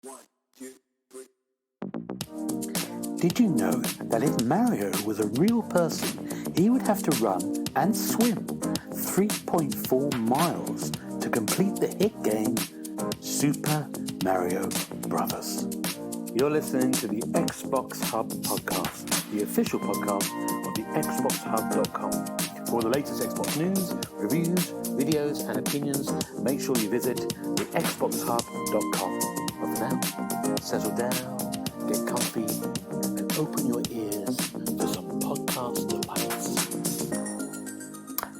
1, 2, 3. Did you know that if Mario was a real person, he would have to run and swim 3.4 miles to complete the hit game Super Mario Brothers? You're listening to the Xbox Hub Podcast, the official podcast of the TheXboxHub.com. For the latest Xbox news, reviews, videos, and opinions, make sure you visit the TheXboxHub.com. But for now, settle down, get comfy, and open your ears to some podcast delights.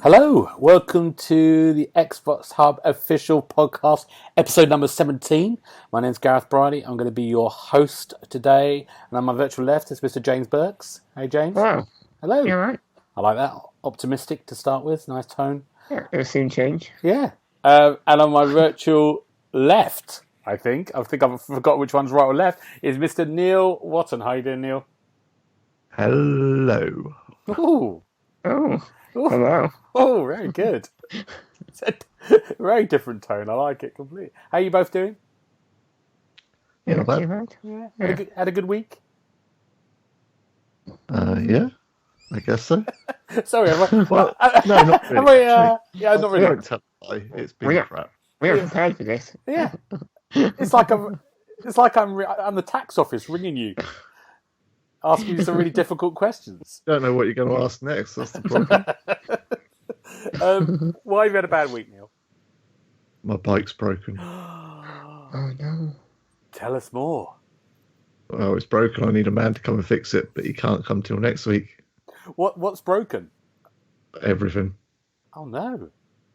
Hello, welcome to the Xbox Hub Official Podcast, episode number 17. My name's Gareth Bridie. I'm going to be your host today, and on my virtual left is Mr. James Burks. Hey, James. Wow. Hello. You all right? I like that. Optimistic to start with. Nice tone. Yeah, it'll soon change. Yeah. And on my virtual left, I think I've forgotten which one's right or left, is Mr. Neil Watton. How you doing, Neil? Hello. Ooh. Oh, hello. Oh, very good. It's a very different tone. I like it completely. How are you both doing? Yeah, not bad. Right? Yeah. Had a good week? Yeah, I guess so. Sorry, Well, no, not really. Yeah, not really. Don't tell a lie. It's been crap. We are prepared for this. Yeah. It's like I'm the tax office ringing you, asking you some really difficult questions. Don't know what you're going to ask next. That's the problem. Why have you had a bad week, Neil? My bike's broken. Oh, no. Tell us more. Well, it's broken. I need a man to come and fix it, but he can't come till next week. What's broken? Everything. Oh no!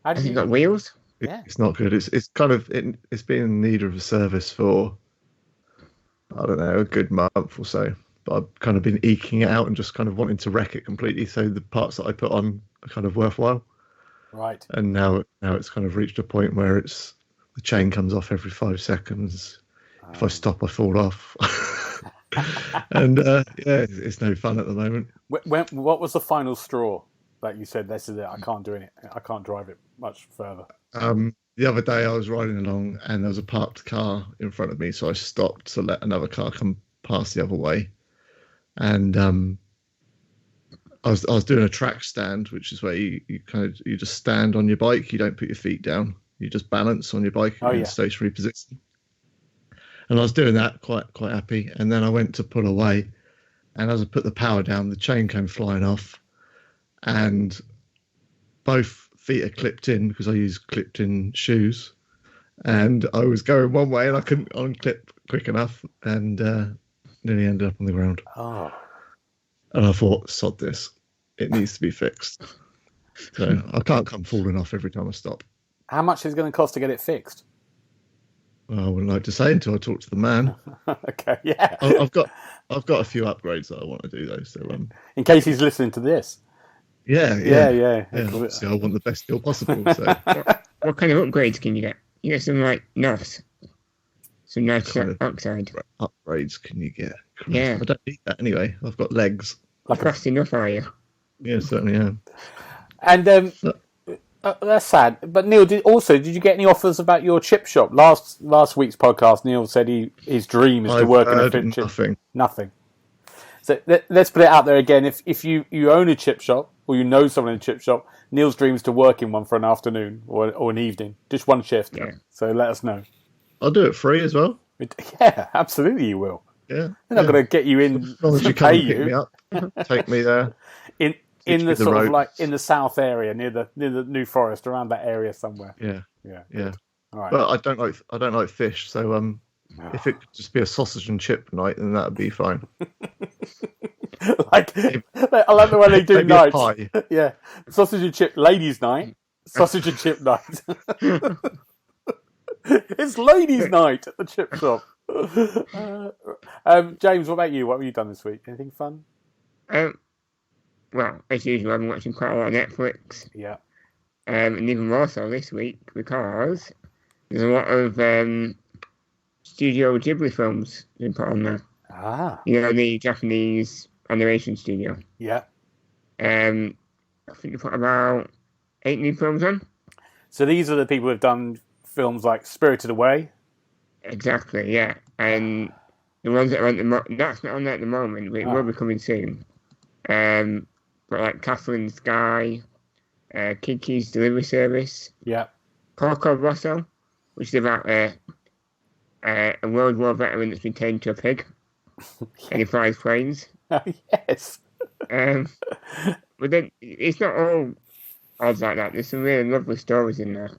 How Has did it got wheels? Yeah. It's not good. It's kind of it's been in need of a service for, I don't know, a good month or so. But I've kind of been eking it out and just kind of wanting to wreck it completely, so the parts that I put on are kind of worthwhile. Right. And now it's kind of reached a point where the chain comes off every 5 seconds. If I stop, I fall off. And it's no fun at the moment. What was the final straw that you said, this is it, I can't do it, I can't drive it much further? The other day I was riding along and there was a parked car in front of me, so I stopped to let another car come past the other way. And I was doing a track stand, which is where you just stand on your bike. You don't put your feet down. You just balance on your bike in a stationary position. And I was doing that quite happy. And then I went to pull away, and as I put the power down, the chain came flying off, and both feet are clipped in because I use clipped-in shoes. And I was going one way, and I couldn't unclip quick enough, and nearly ended up on the ground. Oh. And I thought, sod this. It needs to be fixed. So I can't come falling off every time I stop. How much is it going to cost to get it fixed? Well, I wouldn't like to say until I talk to the man. Okay, yeah. I've got a few upgrades that I want to do though. So in case he's listening to this. Yeah. Obviously, I want the best deal possible. So What kind of upgrades can you get? You get some like NOS, some nitrous oxide. Upgrades can you get? Christ, Yeah. I don't need that anyway. I've got legs. Like fast enough, are you? Yeah, certainly am. And that's sad. But Neil, did you get any offers about your chip shop? Last week's podcast, Neil said his dream is to work in a fit chip. Nothing. So let's put it out there again. If you own a chip shop or you know someone in a chip shop, Neil's dream is to work in one for an afternoon or an evening, just one shift. Yeah. So let us know. I'll do it free as well. Yeah, absolutely, you will. Yeah, they're not going to get you in as long as you to come pay and pick me up, take me there. In the sort of like in the south area near the New Forest, around that area somewhere. Yeah. All right. But I don't like fish, so if it could just be a sausage and chip night, then that'd be fine. I like the way they do nights. Pie. Yeah, sausage and chip ladies' night, sausage and chip night. It's ladies' night at the chip shop. James, what about you? What have you done this week? Anything fun? Well, as usual, I've been watching quite a lot of Netflix. Yeah. And even more so this week because there's a lot of Studio Ghibli films being put on there. Ah. You know, the Japanese animation studio. Yeah. I think they put about 8 new films on. So these are the people who've done films like Spirited Away. Exactly, yeah. and the ones that are on that's not on there at the moment, but it will be coming soon. But like Catherine Sky, Kiki's Delivery Service, Porco Rosso, which is about a World War veteran that's been taken to a pig, and he flies planes. Yes. But then it's not all odds like that. There's some really lovely stories in there.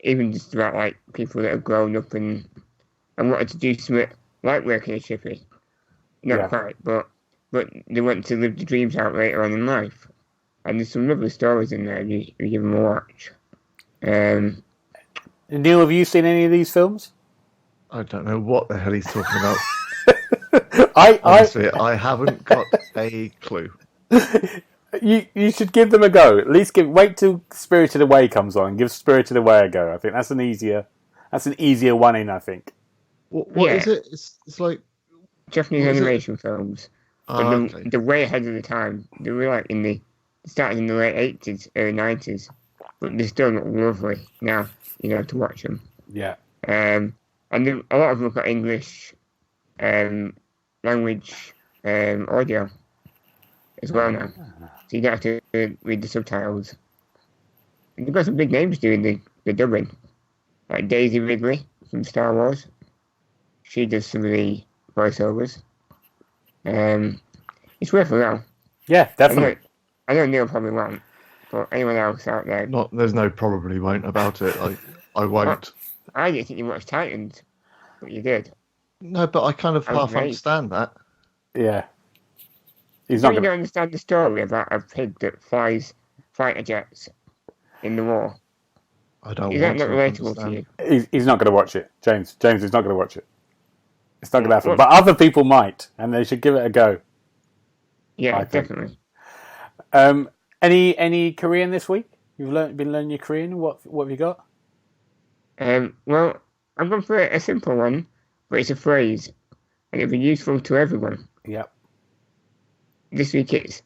Even just about like people that have grown up and wanted to do something like working a chippy. Not quite, but they want to live the dreams out later on in life. And there's some lovely stories in there if you give them a watch. Neil, have you seen any of these films? I don't know what the hell he's talking about. Honestly, I haven't got a clue. You should give them a go. At least wait till Spirited Away comes on and give Spirited Away a go. I think that's an easier one in, I think. What is it? It's like Japanese animation films. But they're way ahead of the time. They were like started in the late 80s, early 90s. But they still look lovely now, to watch them. Yeah. And a lot of them have got English language audio as well now. So you don't have to read the subtitles. And they've got some big names doing the dubbing. Like Daisy Ridley from Star Wars. She does some of the voiceovers. It's worth a go. Yeah, definitely. I know Neil probably won't, but anyone else out there... There's no probably won't about it. I won't. I didn't think you watched Titans, but you did. No, but I kind of half understand that. Yeah. You don't understand the story about a pig that flies fighter jets in the war. I don't. Is that not relatable to you? He's not going to watch it, James. James is not going to watch it. It's not going to happen. But other people might, and they should give it a go. Yeah, definitely. Any Korean this week? You've been learning your Korean. What have you got? Well, I'm going for a simple one, but it's a phrase, and it'll be useful to everyone. Yep. This week it's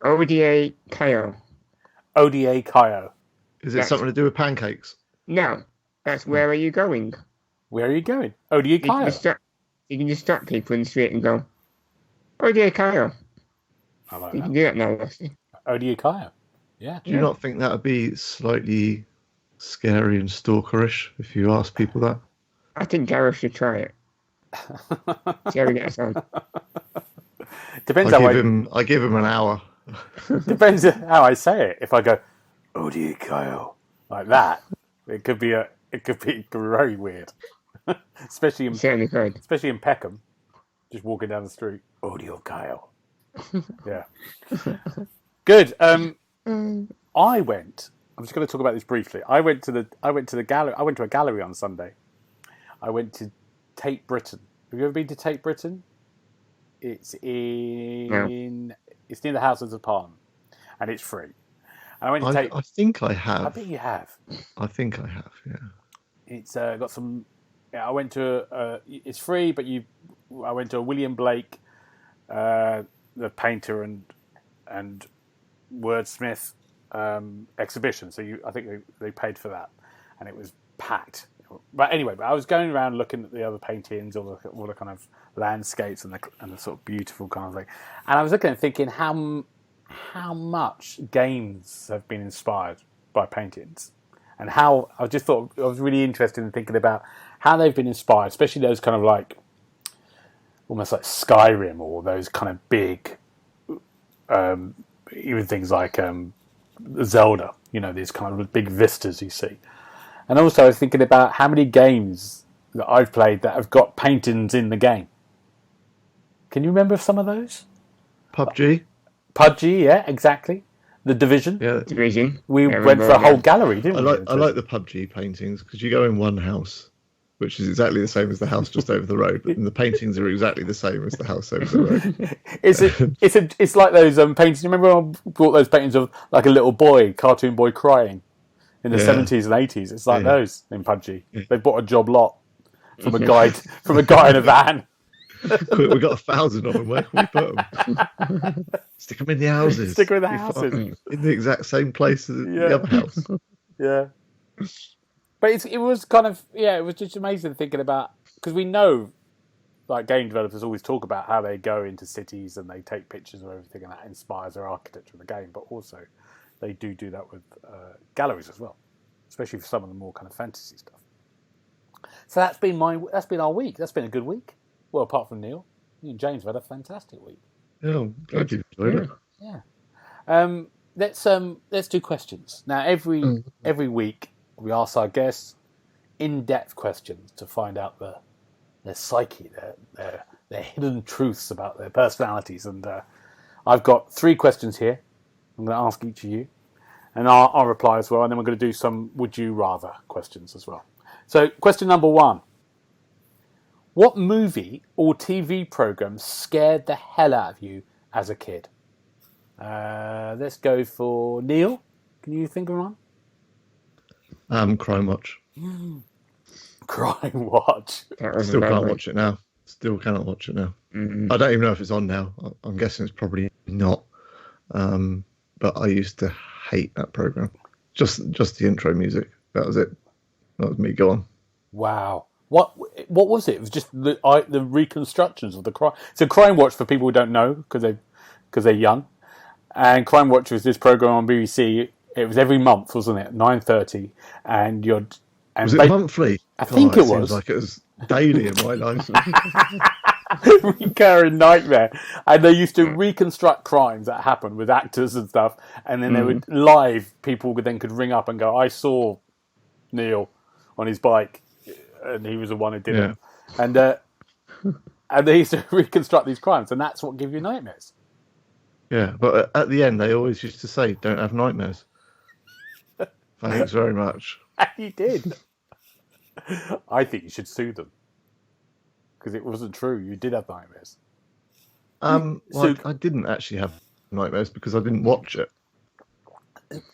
ODA Kayo. ODA Kayo. Is it something to do with pancakes? No, that's where are you going? Where are you going? ODA Kayo. You can just stop people in the street and go, ODA Kayo. I like you can do that now, Rusty. ODA Kayo. Yeah. Do you not think that would be slightly scary and stalkerish if you ask people that? I think Gareth should try it. See how he gets on. Depends I give him an hour. Depends how I say it. If I go, "Odia Kyle," like that, it could be very weird. especially in Peckham, just walking down the street. Odia Kyle. Yeah. Good. I'm just going to talk about this briefly. I went to the gallery. I went to a gallery on Sunday. I went to Tate Britain. Have you ever been to Tate Britain? It's it's near the Houses of Parliament, and it's free. And I went to Tate. I think I have. I bet you have. I think I have. Yeah. It's got some. Yeah, I went to. It's free, but I went to a William Blake, the painter and wordsmith exhibition. So I think they paid for that, and it was packed. But anyway, I was going around looking at the other paintings, all the kind of landscapes and the sort of beautiful kind of thing. And I was looking and thinking how much games have been inspired by paintings, and how I just thought I was really interested in thinking about how they've been inspired, especially those kind of like almost like Skyrim or those kind of big, even things like Zelda. These kind of big vistas you see. And also I was thinking about how many games that I've played that have got paintings in the game. Can you remember some of those? PUBG, yeah, exactly. The Division. Yeah, Division. We went for a whole gallery, didn't we? I like the PUBG paintings because you go in one house, which is exactly the same as the house just over the road, and the paintings are exactly the same as the house over the road. It's like those paintings. You remember when I bought those paintings of like a little boy, cartoon boy crying in the 70s and 80s? It's like those in PUBG. Yeah. They bought a job lot from a guy in a van. We've got 1,000 of them. Where can we put them? Stick them in the houses. Stick them in the houses. In the exact same place as the other house. Yeah. But it was kind of, it was just amazing thinking about, because we know, like game developers always talk about how they go into cities and they take pictures of everything, and that inspires their architecture of the game. But also, they do that with galleries as well, especially for some of the more kind of fantasy stuff. So that's been our week. That's been a good week. Well, apart from Neil, you and James have had a fantastic week. Yeah, I'm glad you enjoyed it. Yeah. Let's do questions now. Every week we ask our guests in-depth questions to find out their psyche, their hidden truths about their personalities. And I've got 3 questions here. I'm going to ask each of you, and I'll reply as well. And then we're going to do some would you rather questions as well. So, question number 1. What movie or TV program scared the hell out of you as a kid? Let's go for Neil. Can you think of one? Crime Watch. Crime Watch. Still can't watch it now. Still cannot watch it now. Mm-hmm. I don't even know if it's on now. I'm guessing it's probably not. But I used to hate that program. Just the intro music. That was it. That was me. Go on. Wow. What was it? It was just the reconstructions of the crime. So Crime Watch, for people who don't know, because they're young, and Crime Watch was this program on BBC. It was every month, wasn't it? 9:30, and was it monthly? I think it was. Seems like it was daily in my life. Recurring nightmare. And they used to reconstruct crimes that happened with actors and stuff, and then they would live. People could ring up and go, "I saw Neil on his bike, and he was the one who did it." And they used to reconstruct these crimes, and that's what gives you nightmares. Yeah, but at the end, they always used to say, "Don't have nightmares." Thanks very much. And you did. I think you should sue them because it wasn't true. You did have nightmares. I didn't actually have nightmares because I didn't watch it.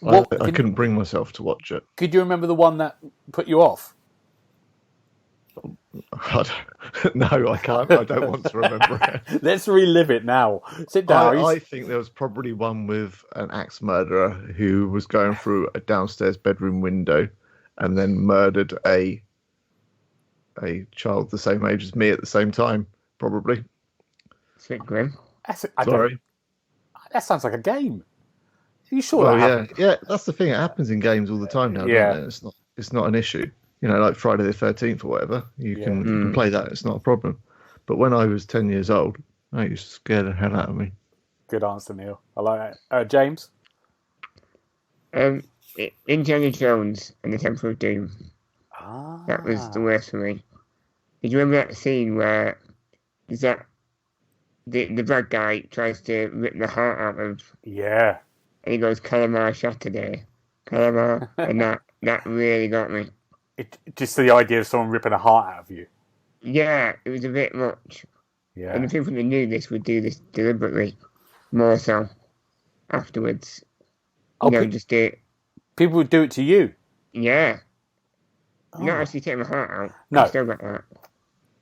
I couldn't bring myself to watch it. Could you remember the one that put you off? No, I can't. I don't want to remember it. Let's relive it now. Sit down. I think there was probably one with an axe murderer who was going through a downstairs bedroom window and then murdered a child the same age as me at the same time, probably. It's a bit grim. Sorry. That sounds like a game. Are you sure? Well, yeah. That's the thing. It happens in games all the time now. Yeah. Doesn't it? It's not an issue. You know, like Friday the 13th or whatever. You can play that. It's not a problem. But when I was 10 years old, it used to scare the hell out of me. Good answer, Neil. I like that. James? Indiana Jones and the Temple of Doom. That was the worst for me. Did you remember that scene where the bad guy tries to rip the heart out of... Yeah. And he goes, Calamar Saturday. Calamar. And that really got me. Just the idea of someone ripping a heart out of you. Yeah, it was a bit much. Yeah. And the people that knew this would do this deliberately. More so. Afterwards. Just do it. People would do it to you? Yeah. Not actually taking my heart out. No. I still got that.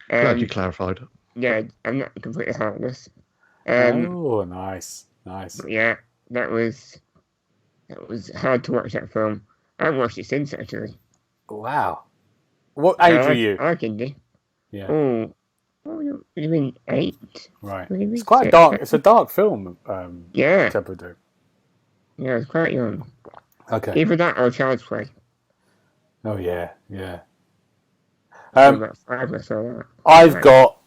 Glad you clarified. Yeah, I'm not completely heartless. Nice. Yeah, that was hard to watch that film. I haven't watched it since, actually. Wow. What age were you? I can do. Yeah. Oh, you mean 8? Right. Maybe? It's quite dark. It's a dark film. Yeah. Temple of Doom. Yeah, it's quite young. Okay. Either that or Child's Play. Oh yeah. About 5 or so. I've got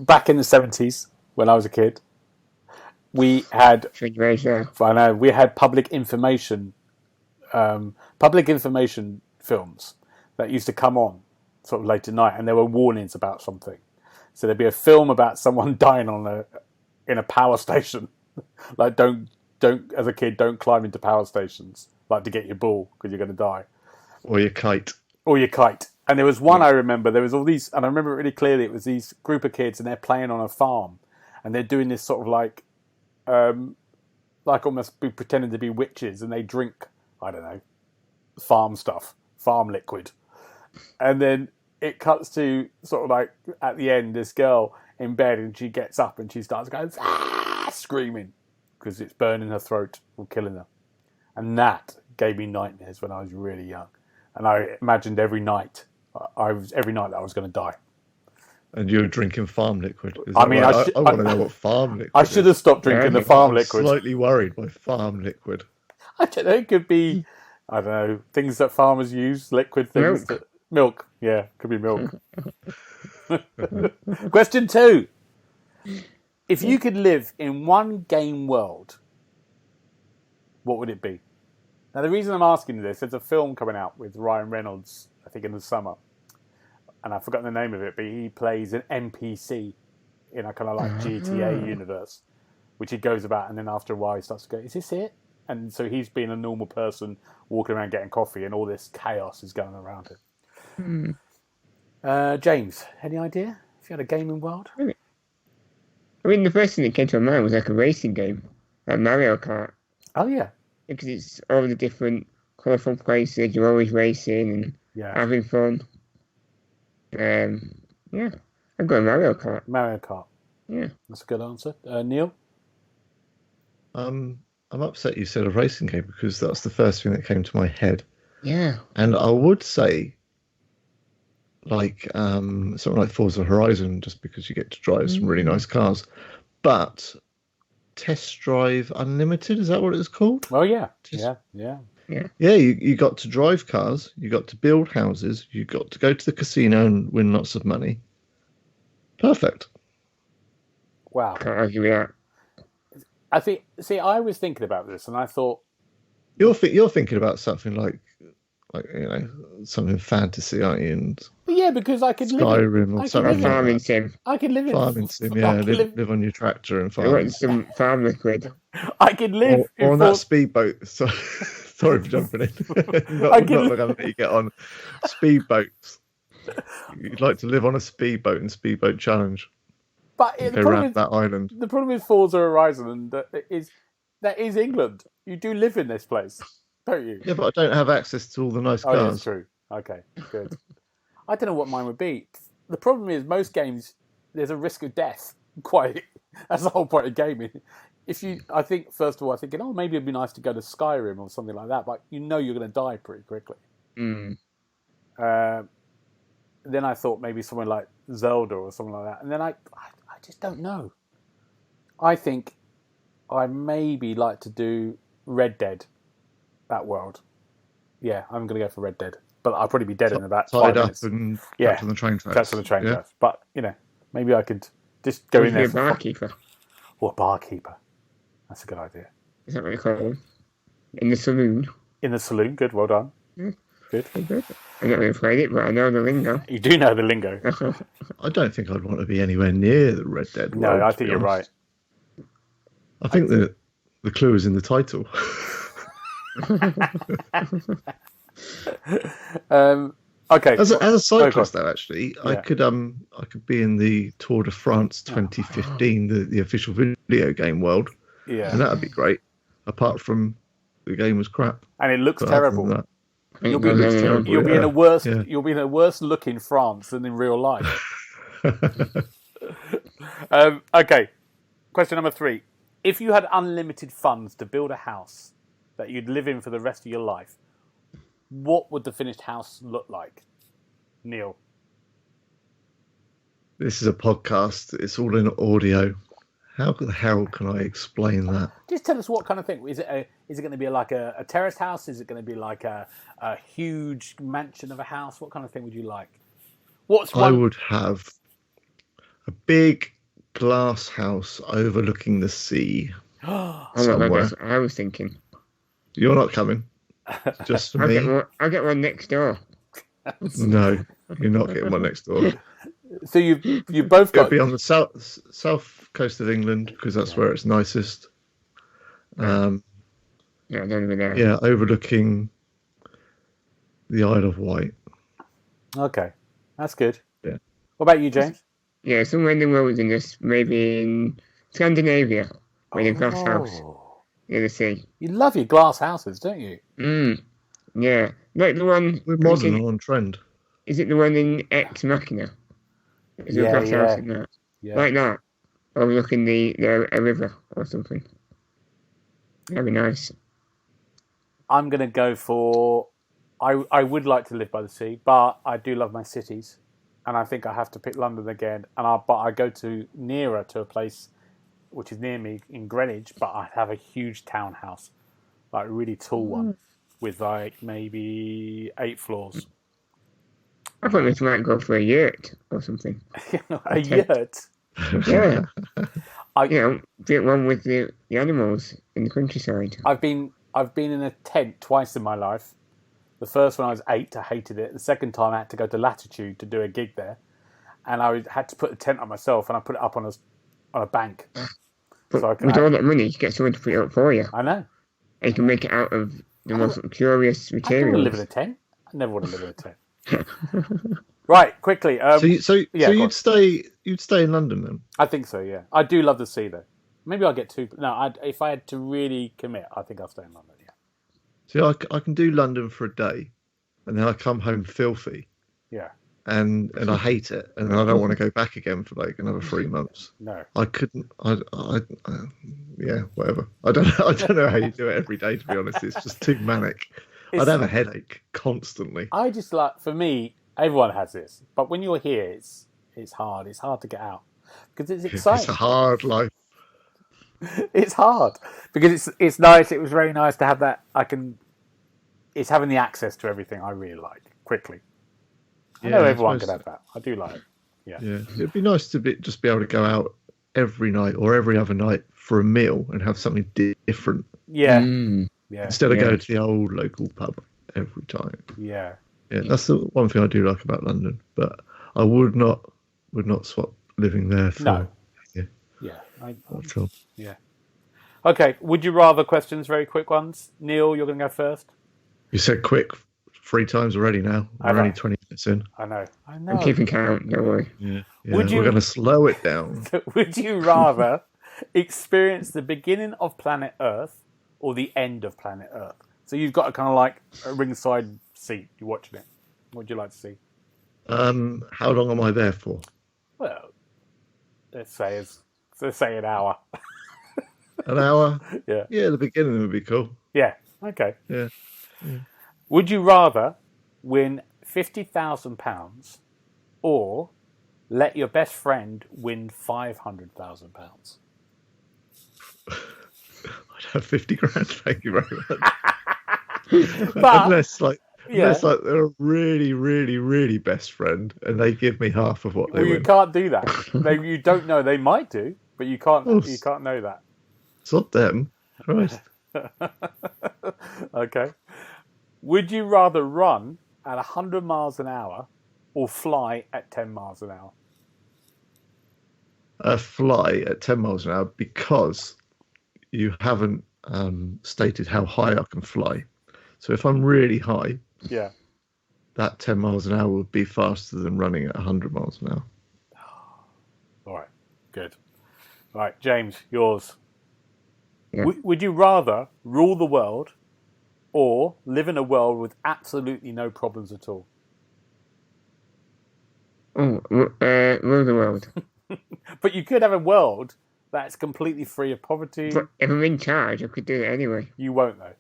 back in the 70s when I was a kid. We had we had public information films that used to come on sort of late at night, and there were warnings about something. So there'd be a film about someone dying in a power station. Like don't as a kid, don't climb into power stations like to get your ball because you're going to die. Or your kite. And there was one I remember. There was all these, and I remember it really clearly. It was these group of kids, and they're playing on a farm, and they're doing this sort of like almost be pretending to be witches, and they drink, I don't know, farm liquid, and then it cuts to sort of like at the end, this girl in bed, and she gets up and she starts going screaming because it's burning her throat or killing her, and that gave me nightmares when I was really young, and I imagined every night that I was going to die. And you're drinking farm liquid. Is I that mean, right? I want to know what farm liquid I should have stopped drinking the farm liquid. I'm slightly worried by farm liquid. I don't know. It could be, I don't know, things that farmers use, liquid things. Milk. Yeah, could be milk. Question 2. If you could live in one game world, what would it be? Now, the reason I'm asking this, there's a film coming out with Ryan Reynolds, I think in the summer. And I've forgotten the name of it, but he plays an NPC in a kind of like GTA universe, which he goes about, and then after a while he starts to go, is this it? And so he's being a normal person walking around getting coffee, and all this chaos is going around him. James, any idea if you had a gaming world? I mean, the first thing that came to my mind was like a racing game, like Mario Kart. Oh, yeah. Because it's all the different colourful places, you're always racing and having fun. Yeah, I've got a Mario Kart. Mario Kart. Yeah. That's a good answer. Neil? I'm upset you said a racing game because that's the first thing that came to my head. Yeah. And I would say, like, something like Forza Horizon, just because you get to drive some really nice cars. But Test Drive Unlimited, is that what it's called? Oh, yeah. Yeah, you got to drive cars, you got to build houses, you got to go to the casino and win lots of money. Perfect. Wow. Can't argue with that. I was thinking about this and I thought... You're thinking about something like something fantasy, aren't you? And yeah, because I could Skyrim live or something. Farming sim. I could live in... Farming sim, yeah. Live on your tractor and farm. I want some farm liquid. I could live or on that speedboat. Sorry for jumping in. not going to let you get on speedboats. You'd like to live on a speedboat in Speedboat Challenge. But go around that island. The problem with Forza Horizon is that is England. You do live in this place, don't you? Yeah, but I don't have access to all the nice cars. Oh, that's true. Okay, good. I don't know what mine would be. The problem is most games, there's a risk of death. That's the whole point of gaming. I think first of all, thinking, maybe it'd be nice to go to Skyrim or something like that, but you're going to die pretty quickly. Mm. Then I thought maybe somewhere like Zelda or something like that, and then I just don't know. I think I maybe like to do Red Dead, that world. Yeah, I'm going to go for Red Dead, but I'll probably be dead in about 5 minutes. And catch on the train tracks. Catch on the train tracks. But maybe I could just go in there. Be a barkeeper. Or a barkeeper. That's a good idea. Is that what you call them? In the saloon. In the saloon. Good. Well done. Yeah. Good. I've not really played it, but I know the lingo. You do know the lingo. I don't think I'd want to be anywhere near the Red Dead world. No, I think you're right. I think the clue is in the title. Okay. As a cyclist, though, actually, I could be in the Tour de France 2015, the official video game world. Yeah. And that would be great. Apart from the game was crap. And it looks terrible. You'll be in a worse look in France than in real life. Okay. Question number 3. If you had unlimited funds to build a house that you'd live in for the rest of your life, what would the finished house look like? Neil? This is a podcast. It's all in audio. How the hell can I explain that? Just tell us what kind of thing. Is it going to be like a terrace house? Is it going to be like a huge mansion of a house? What kind of thing would you like? I would have a big glass house overlooking the sea. Somewhere. I was thinking. You're not coming. Just for me. I'll get one next door. No, you're not getting one next door. So you both got... It'll be on the south coast of England because that's where it's nicest. I don't even know. Yeah, overlooking the Isle of Wight. Okay, that's good. Yeah. What about you, James? Yeah, somewhere in the wilderness, maybe in Scandinavia, with a glass house near the sea. You love your glass houses, don't you? Yeah, like the one. We're modern and on trend. Is it the one in Ex Machina? Is there a glass house in that? Yeah. Like that, overlooking a river or something. That'd be nice. I'm going to go for... I would like to live by the sea, but I do love my cities. and I think I have to pick London again. But I go nearer to a place which is near me in Greenwich, but I have a huge townhouse, like a really tall one, with like maybe 8 floors. I thought this might go for a yurt or something. A yurt? Yeah. Get one with the animals in the countryside. I've been in a tent twice in my life. The first one I was 8, I hated it. The second time I had to go to Latitude to do a gig there, and I had to put the tent on myself, and I put it up on a bank. But so with all that money, you get someone to put it up for you. I know. And you can make it out of the most luxurious I materials. don't want to live in a tent. I never want to live in a tent. Right, quickly. So you'd stay in London then? I think so. Yeah, I do love the sea though. Maybe I'll get 2. No, if I had to really commit, I think I'll stay in London. Yeah. See, I can do London for a day, and then I come home filthy. Yeah. And I hate it, and I don't want to go back again for like another 3 months. No. I couldn't. Yeah, whatever. I don't know how you do it every day. To be honest, it's just too manic. I'd have a headache constantly. I just for me, everyone has this, but when you're here, it's hard. It's hard to get out because it's exciting. It's a hard life. It's hard because it's nice. It was very nice to have that. It's having the access to everything I really like quickly. I know everyone could have that. I do like it. Yeah. Yeah. It'd be nice to just be able to go out every night or every other night for a meal and have something different. Yeah. Yeah. Instead of going to the old local pub every time. Yeah. Yeah. That's the one thing I do like about London, but I would not swap living there for. No. Yeah. Yeah. Yeah. Okay. Would you rather questions? Very quick ones. Neil, you're going to go first. You said quick 3 times already now. We're only 20 minutes in. I know. I'm keeping count, don't worry. Yeah. We're going to slow it down. Would you rather experience the beginning of planet Earth or the end of planet Earth? So you've got a kind of like a ringside seat. You're watching it. What would you like to see? How long am I there for? Well, let's say an hour. An hour? Yeah. Yeah, the beginning would be cool. Yeah. Okay. Yeah. Would you rather win £50,000 or let your best friend win £500,000? I'd have 50 grand, thank you very much. Unless they're a really, really, really best friend and they give me half of what they win. You can't do that. You don't know. They might do, but you can't. You can't know that. It's not them. Christ. Okay. Would you rather run at 100 miles an hour or fly at 10 miles an hour? Fly at 10 miles an hour because you haven't stated how high I can fly. So if I'm really high, that 10 miles an hour would be faster than running at 100 miles an hour. All right, good. All right, James, yours. Yeah. Would you rather rule the world or live in a world with absolutely no problems at all? Rule the world. But you could have a world that's completely free of poverty. But if I'm in charge, I could do it anyway. You won't, though.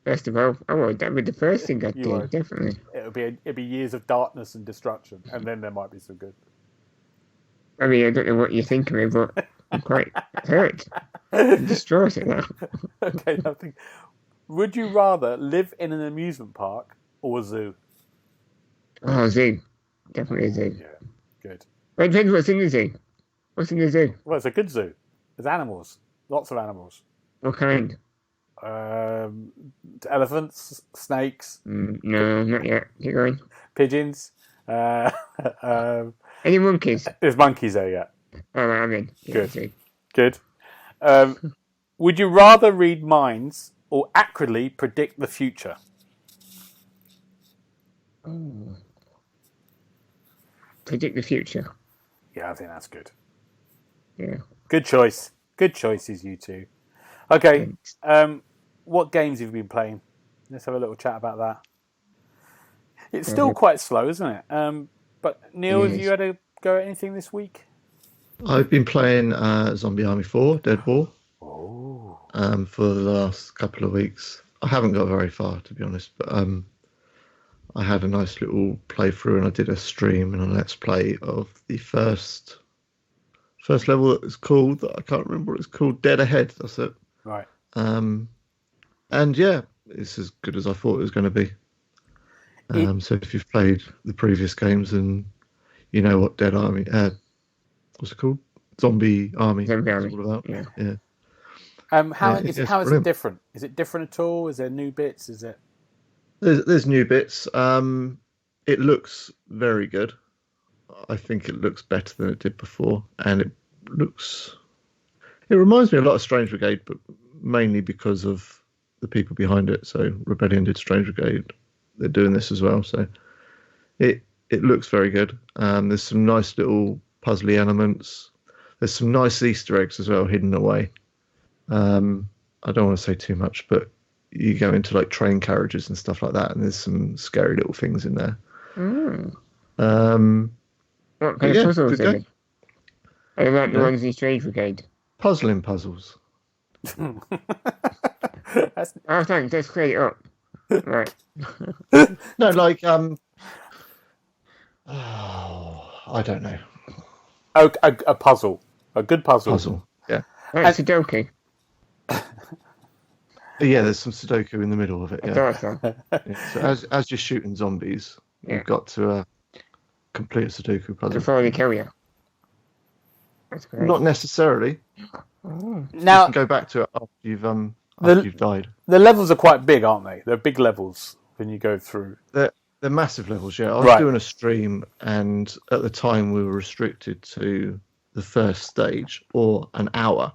First of all, that'd be the first thing I'd do, won't. definitely. It'd be years of darkness and destruction, and then there might be some good. I mean, I don't know what you think of me, but I'm quite hurt. I'm distraught at that. Okay, nothing. Would you rather live in an amusement park or a zoo? Oh, zoo. Definitely a zoo. Yeah, good. Well, it depends what's in the zoo. What's in the zoo? Well, it's a good zoo. There's animals. Lots of animals. What kind? Elephants, snakes. No, not yet. Keep going. Pigeons. Any monkeys? There's monkeys there, yeah. Oh, I'm in. Yeah, Good. Would you rather read minds or accurately predict the future? Oh. Predict the future. Yeah, I think that's good. Yeah. Good choice. Good choices, you two. Okay. What games have you been playing? Let's have a little chat about that. It's still quite slow, isn't it? But Neil, have you had a go at anything this week? I've been playing Zombie Army 4, Dead War. Oh. For the last couple of weeks. I haven't got very far, to be honest, but I had a nice little playthrough, and I did a stream and a let's play of the first level that was called, that I can't remember what it's called, Dead Ahead. That's it. Right. And yeah, it's as good as I thought it was going to be. So if you've played the previous games, and you know what Dead Army, what's it called? Zombie Army. Zombie Army. It's all about. Yeah. How is it brilliant. different? Is it different at all? Is there new bits? Is it? There's new bits. It looks very good. I think it looks better than it did before, and it reminds me a lot of Strange Brigade, but mainly because of the people behind it. So Rebellion did Strange Brigade. They're doing this as well. So it looks very good. There's some nice little puzzly elements. There's some nice Easter eggs as well hidden away. I don't want to say too much, but you go into like train carriages and stuff like that, and there's some scary little things in there. What kind of puzzles are they? Are they like the Yeah. ones in Strange Brigade? Puzzling puzzles. Oh, thanks. Let's clear it up. Right. No, like I don't know. Oh, a puzzle. A good puzzle. Puzzle. Yeah. Like Sudoku. Yeah, there's some Sudoku in the middle of it. I Yeah. thought so. Yeah. So as you're shooting zombies, Yeah. you've got to complete a Sudoku puzzle. Before they kill you. That's great. Not necessarily. Oh. You Now, can go back to it after you've died. the levels are quite big, aren't they? They're big levels when you go through. They're massive levels. Yeah, I was Right. doing a stream, and at the time we were restricted to the first stage or an hour.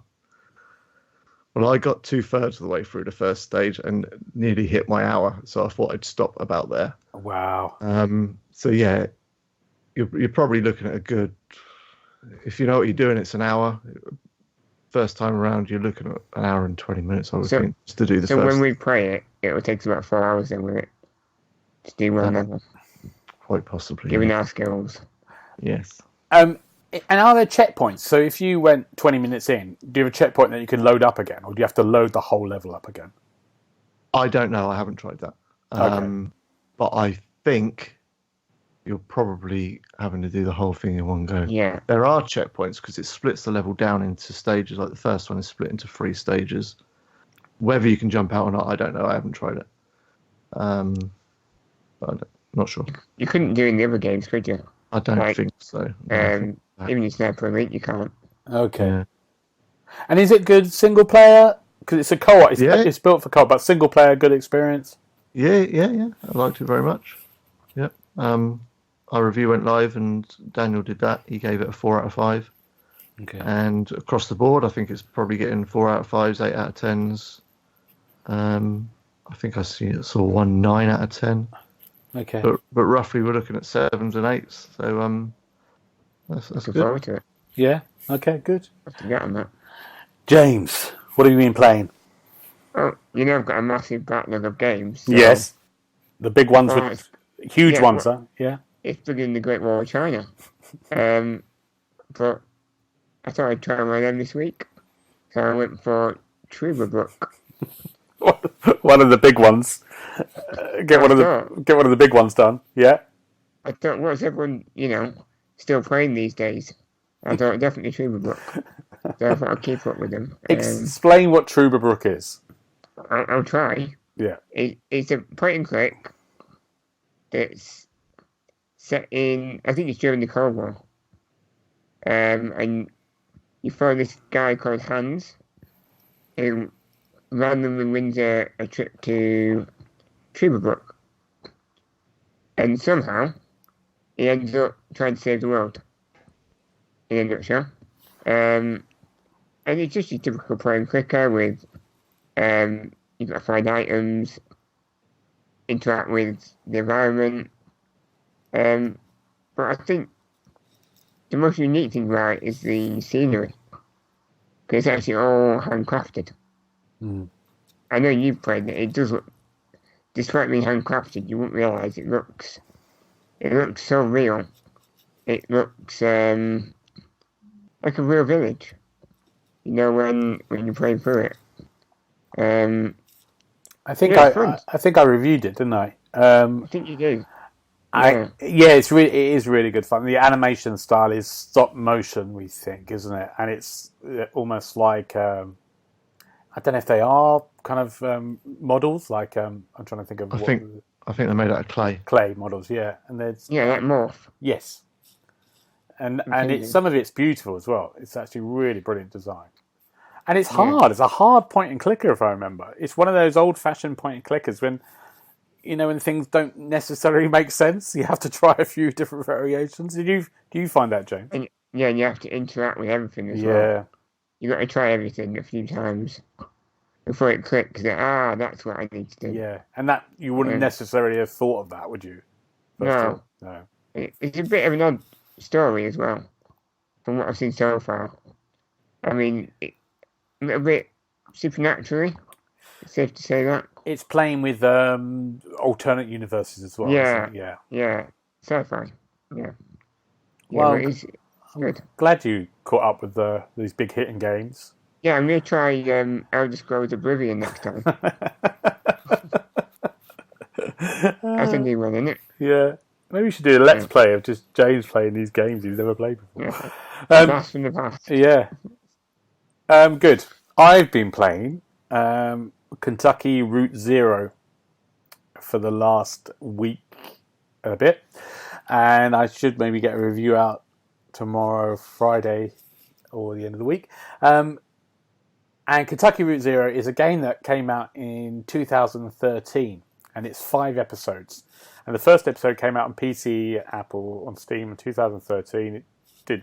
Well, I got 2/3 of the way through the first stage and nearly hit my hour, so I thought I'd stop about there. Wow. So yeah, you're probably looking at a good. If you know what you're doing, it's an hour. First time around, you're looking at an hour and 20 minutes, I would think, just to do the So first. when we play it, it will take us about 4 hours then with it. To do one level. Quite possibly. Given yeah. our skills. Yes. And are there checkpoints? So if you went 20 minutes in, do you have a checkpoint that you can load up again, or do you have to load the whole level up again? I don't know. I haven't tried that. Okay. But I think you're probably having to do the whole thing in one go. Yeah. There are checkpoints because it splits the level down into stages. Like the first one is split into 3 stages. Whether you can jump out or not, I don't know. I haven't tried it. But I'm not sure. You couldn't do it in the other games, could you? I don't Like, think so. No, I think that- Even in Sniper Elite, you can't. Okay. yeah. And is it good single player? Because it's a co-op. It's, Yeah. it's built for co-op, but single player, good experience. Yeah. I liked it very much. Yep. Our review went live, and Daniel did that. He gave it a 4 out of 5. Okay. And across the board, I think it's probably getting 4 out of 5s, 8 out of 10s. I think I saw one 9 out of 10. Okay. But roughly we're looking at 7s and 8s. So that's Looking good. forward to it. Yeah. Okay. Good. I have to get on that. James, what have you been playing? Oh, you know I've got a massive backlog of games. So Yes. The big ones Well, with huge yeah, ones, well- huh? Yeah. It's bigger than the Great Wall of China. But I thought I'd try one of them this week. So I went for Trüberbrook. One of the big ones. Get one of the big ones done. Yeah. I thought, what's everyone, still playing these days? I thought definitely Trüberbrook. So I thought I'd keep up with them. Explain what Trüberbrook is. I'll try. Yeah. It's a point and click that's set in, I think it's during the Cold War. And you follow this guy called Hans, who randomly wins a trip to Trüberbrook. And somehow, he ends up trying to save the world. In a nutshell. And it's just your typical point and clicker with, you've got to find items, interact with the environment. But I think the most unique thing about it is the scenery. Because it's actually all handcrafted. Mm. I know you've played it. It does look, despite being handcrafted, you wouldn't realise it looks so real. It looks like a real village. When you play through it. I think Yeah, I think I reviewed it, didn't I? I think you do. Yeah. It is really good fun. The animation style is stop motion, we think, isn't it? And it's almost like I don't know if they are kind of models. Like I'm trying to think of. I think they're made out of clay models. Yeah, and there's like morph. Yes, and some of it's beautiful as well. It's actually really brilliant design, and it's hard. Yeah. It's a hard point and clicker, if I remember. It's one of those old-fashioned point and clickers when things don't necessarily make sense. You have to try a few different variations. Do you find that, James? And you have to interact with everything as well. Yeah, you got to try everything a few times before it clicks. That's what I need to do. Yeah, and that you wouldn't necessarily have thought of that, would you? No. It's a bit of an odd story as well, from what I've seen so far. I mean, a little bit supernaturally. It's safe to say that. It's playing with alternate universes as well. Yeah. Sci-fi. Yeah. Well, it's good. Glad you caught up with these big hitting games. Yeah, I'm going to try Elder Scrolls Oblivion next time. That's a new one, isn't it? Yeah. Maybe we should do a let's play of just James playing these games he's never played before. Yeah. Blast from the past. Yeah. Good. I've been playing Kentucky Route Zero for the last week and a bit, and I should maybe get a review out tomorrow, Friday, or the end of the week. And Kentucky Route Zero is a game that came out in 2013, and it's 5 episodes. And the first episode came out on PC, Apple, on Steam in 2013. It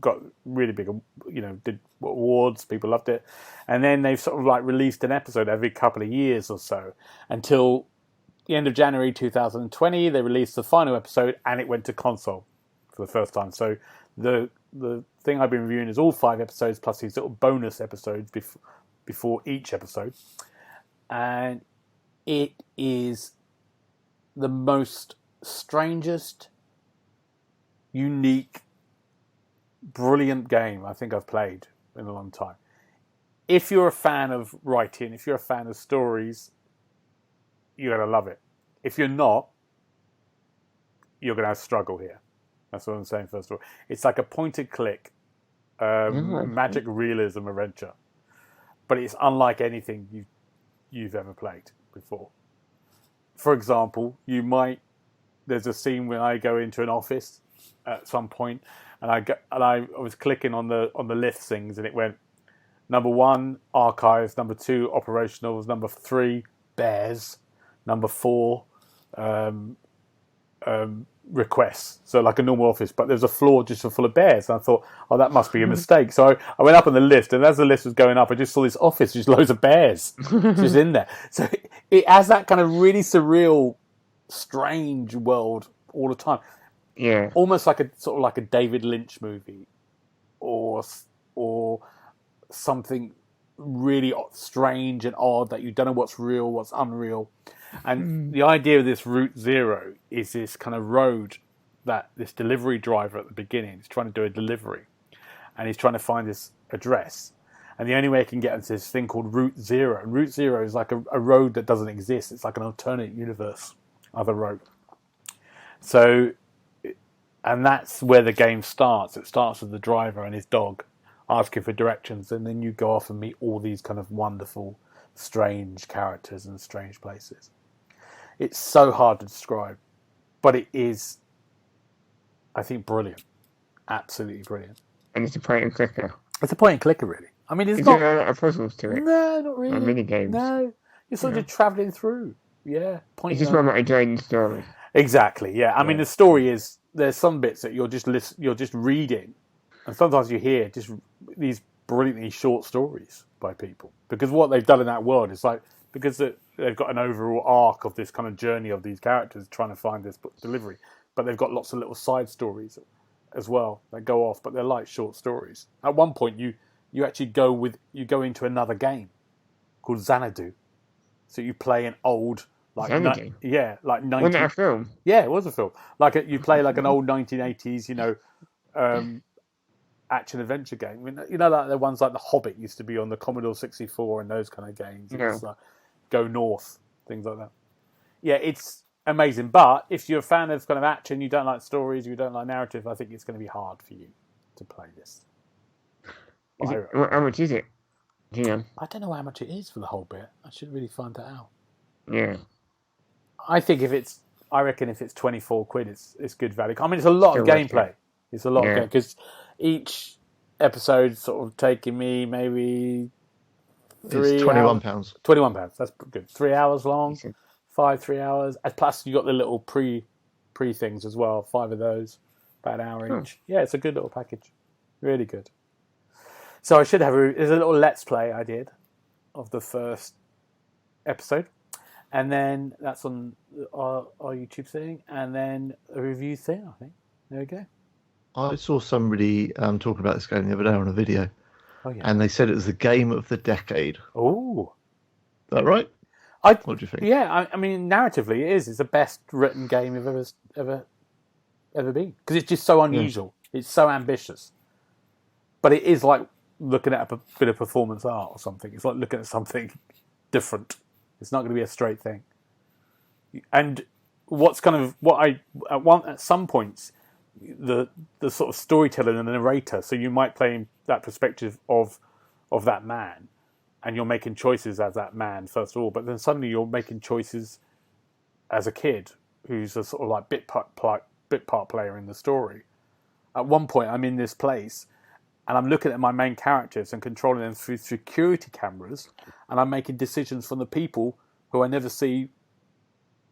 got really big, did awards. People loved it. And then they've sort of like released an episode every couple of years or so until the end of January 2020. They released the final episode and it went to console for the first time. So the thing I've been reviewing is all 5 episodes plus these little bonus episodes before each episode. And it is the most strangest, unique, brilliant game I think I've played in a long time. If you're a fan of writing, if you're a fan of stories, you're going to love it. If you're not, you're going to struggle here. That's what I'm saying, first of all. It's like a point-and-click magic realism adventure. But it's unlike anything you've ever played before. For example, there's a scene where I go into an office at some point, and I was clicking on the list things, and it went number 1 archives, number 2 operationals, number 3 bears, number 4 requests. So like a normal office, but there's a floor just full of bears. And I thought, that must be a mistake. So I went up on the list, and as the list was going up, I just saw this office, just loads of bears just in there. So it has that kind of really surreal, strange world all the time. Yeah, almost like a David Lynch movie, or something really strange and odd that you don't know what's real, what's unreal. And the idea of this Route Zero is this kind of road that this delivery driver at the beginning is trying to do a delivery, and he's trying to find this address. And the only way he can get into this thing called Route Zero. And Route Zero is like a road that doesn't exist. It's like an alternate universe of a road. So, and that's where the game starts. It starts with the driver and his dog asking for directions, and then you go off and meet all these kind of wonderful, strange characters and strange places. It's so hard to describe, but it is, I think, brilliant. Absolutely brilliant. And it's a point and clicker. It's a point and clicker, really. I mean, Is there a lot of puzzles to it? No, not really. Or mini games? No. You're sort of travelling through. Yeah. It's just one that enjoying the story. Exactly, yeah. I mean, the story is, there's some bits that you're just reading, and sometimes you hear just these brilliantly short stories by people. Because what they've done in that world is like, because they've got an overall arc of this kind of journey of these characters trying to find this delivery, but they've got lots of little side stories as well that go off, but they're like short stories. At one point, you actually go into another game called Xanadu. So you play an old, like, Xanadu? like 19. Wasn't that a film? Yeah, it was a film. Like you play like an old 1980s, action adventure game. I mean, like the ones like The Hobbit used to be on the Commodore 64 and those kind of games. Yeah. It's like Go North, things like that. yeah, it's amazing. But if you're a fan of kind of action, you don't like stories, you don't like narrative, I think it's going to be hard for you to play this. How much is it? Do you know? I don't know how much it is for the whole bit. I should really find that out. Yeah. I think I reckon if it's 24 quid, it's good value. I mean, it's a lot of gameplay. It's a lot of game because each episode's sort of taking me maybe It's £21. £21. That's good. 3 hours long, 3 hours. And plus, you got the little pre things as well. 5 of those, about an hour each. Yeah, it's a good little package. Really good. So I should have there's a little let's play I did of the first episode, and then that's on our YouTube thing, and then a review thing. I think there we go. I saw somebody talking about this game the other day on a video, and they said it was the game of the decade. Oh, is that right? What do you think? Yeah, I mean, narratively, it is. It's the best written game I've ever been because it's just so unusual. Yeah. It's so ambitious, but it is like looking at a bit of performance art or something. It's like looking at something different. It's not going to be a straight thing. And what's kind of at some points, the sort of storyteller and the narrator. So you might play that perspective of that man, and you're making choices as that man first of all. But then suddenly you're making choices as a kid who's a sort of like bit part player in the story. At one point, I'm in this place. And I'm looking at my main characters and controlling them through security cameras, and I'm making decisions from the people who I never see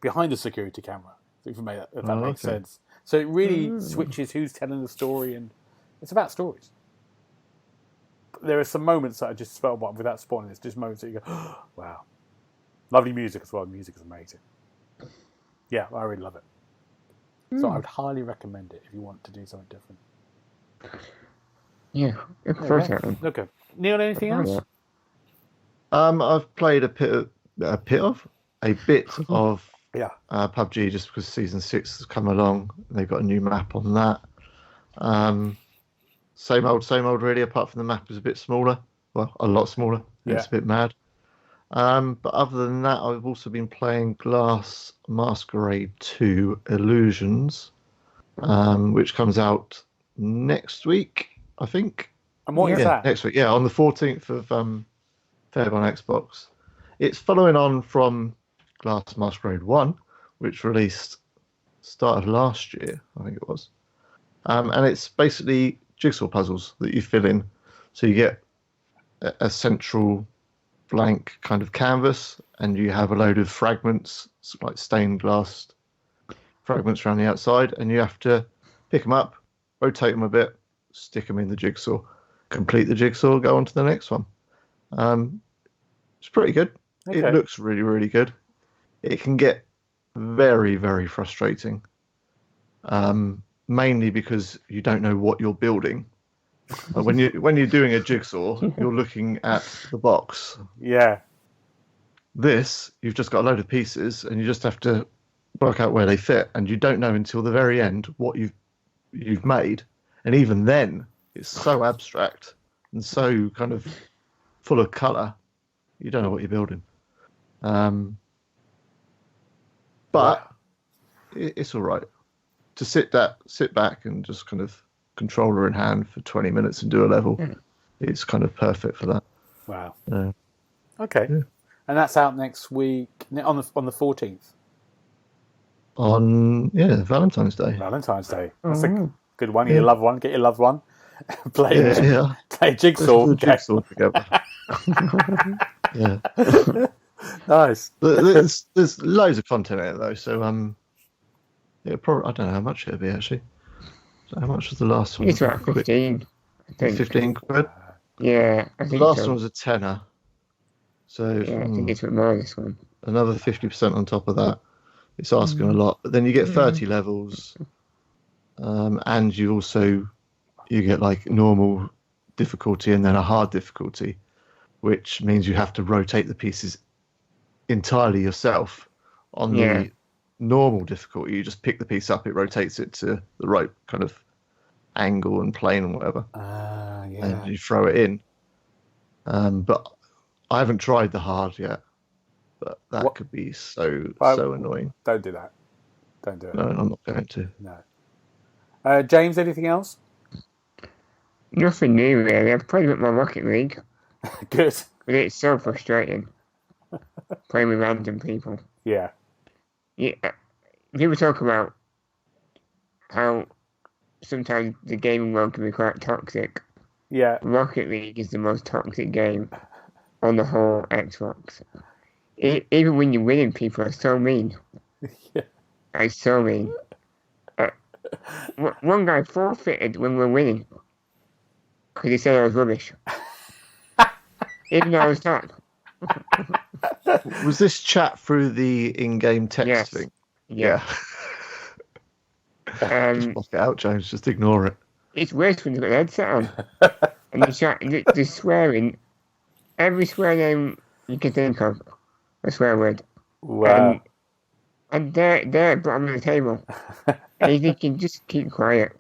behind the security camera. If that makes sense. So it really switches who's telling the story, and it's about stories. But there are some moments that I just felt without spoiling. It's just moments that you go, oh, wow, lovely music as well. The music is amazing. Yeah, I really love it. So I would highly recommend it if you want to do something different. Yeah, okay. Neil, anything else? I've played a bit of PUBG just because Season 6 has come along. They've got a new map on that. Same old really, apart from the map is a bit smaller. Well, a lot smaller. Yeah. It's a bit mad. But other than that, I've also been playing Glass Masquerade 2 Illusions, which comes out next week, I think. And what is that? Next week, on the 14th of Feb on Xbox. It's following on from Glass Masquerade 1, which released start of last year, I think it was. And it's basically jigsaw puzzles that you fill in. So you get a central blank kind of canvas, and you have a load of fragments, like stained glass fragments around the outside, and you have to pick them up, rotate them a bit, stick them in the jigsaw, complete the jigsaw, go on to the next one. It's pretty good. Okay. It looks really, really good. It can get very, very frustrating, mainly because you don't know what you're building. When you're doing a jigsaw, you're looking at the box. Yeah. This, you've just got a load of pieces, and you just have to work out where they fit, and you don't know until the very end what you've made. And even then, it's so abstract and so kind of full of colour, you don't know what you're building. But it's all right to sit back and just kind of controller in hand for 20 minutes and do a level. Yeah. It's kind of perfect for that. Wow. Okay. Yeah. And that's out next week on the 14th. On Valentine's Day. Valentine's Day. That's a good one. Get your loved one. Get your loved one. Play jigsaw. Jigsaw together. Yeah. Nice. There's loads of content in it though, so probably I don't know how much it'll be actually. So how much was the last one? It's about 15. I think. 15 quid. Yeah, I think the last one was a tenner. So yeah, I think it's a bit more this one. Another 50% on top of that. It's asking a lot, but then you get 30 levels, and you get like normal difficulty and then a hard difficulty, which means you have to rotate the pieces entirely yourself. On the normal difficulty, you just pick the piece up, it rotates it to the right kind of angle and plane and whatever, and you throw it in. But I haven't tried the hard yet. but that What? could be so Well, annoying. Don't do that. Don't do it. No, I'm not going to. No. James, anything else? Nothing new really. I've played with my Rocket League, Good. but it's so frustrating playing with random people. Yeah. Yeah, people talk about how sometimes the gaming world can be quite toxic. Yeah. Rocket League is the most toxic game on the whole Xbox. Even when you're winning, people are so mean. Yeah. It's so mean. One guy forfeited when we were winning because he said I was rubbish. Even though I was top. Was this chat through the in-game text Yes. thing? Yeah. Just block it out, James. Just ignore it. It's worse when you've got the headset on. And the chat, the swearing, every swear name you can think of, a swear word. Wow. And they're at the bottom of the table. And you think you just keep quiet.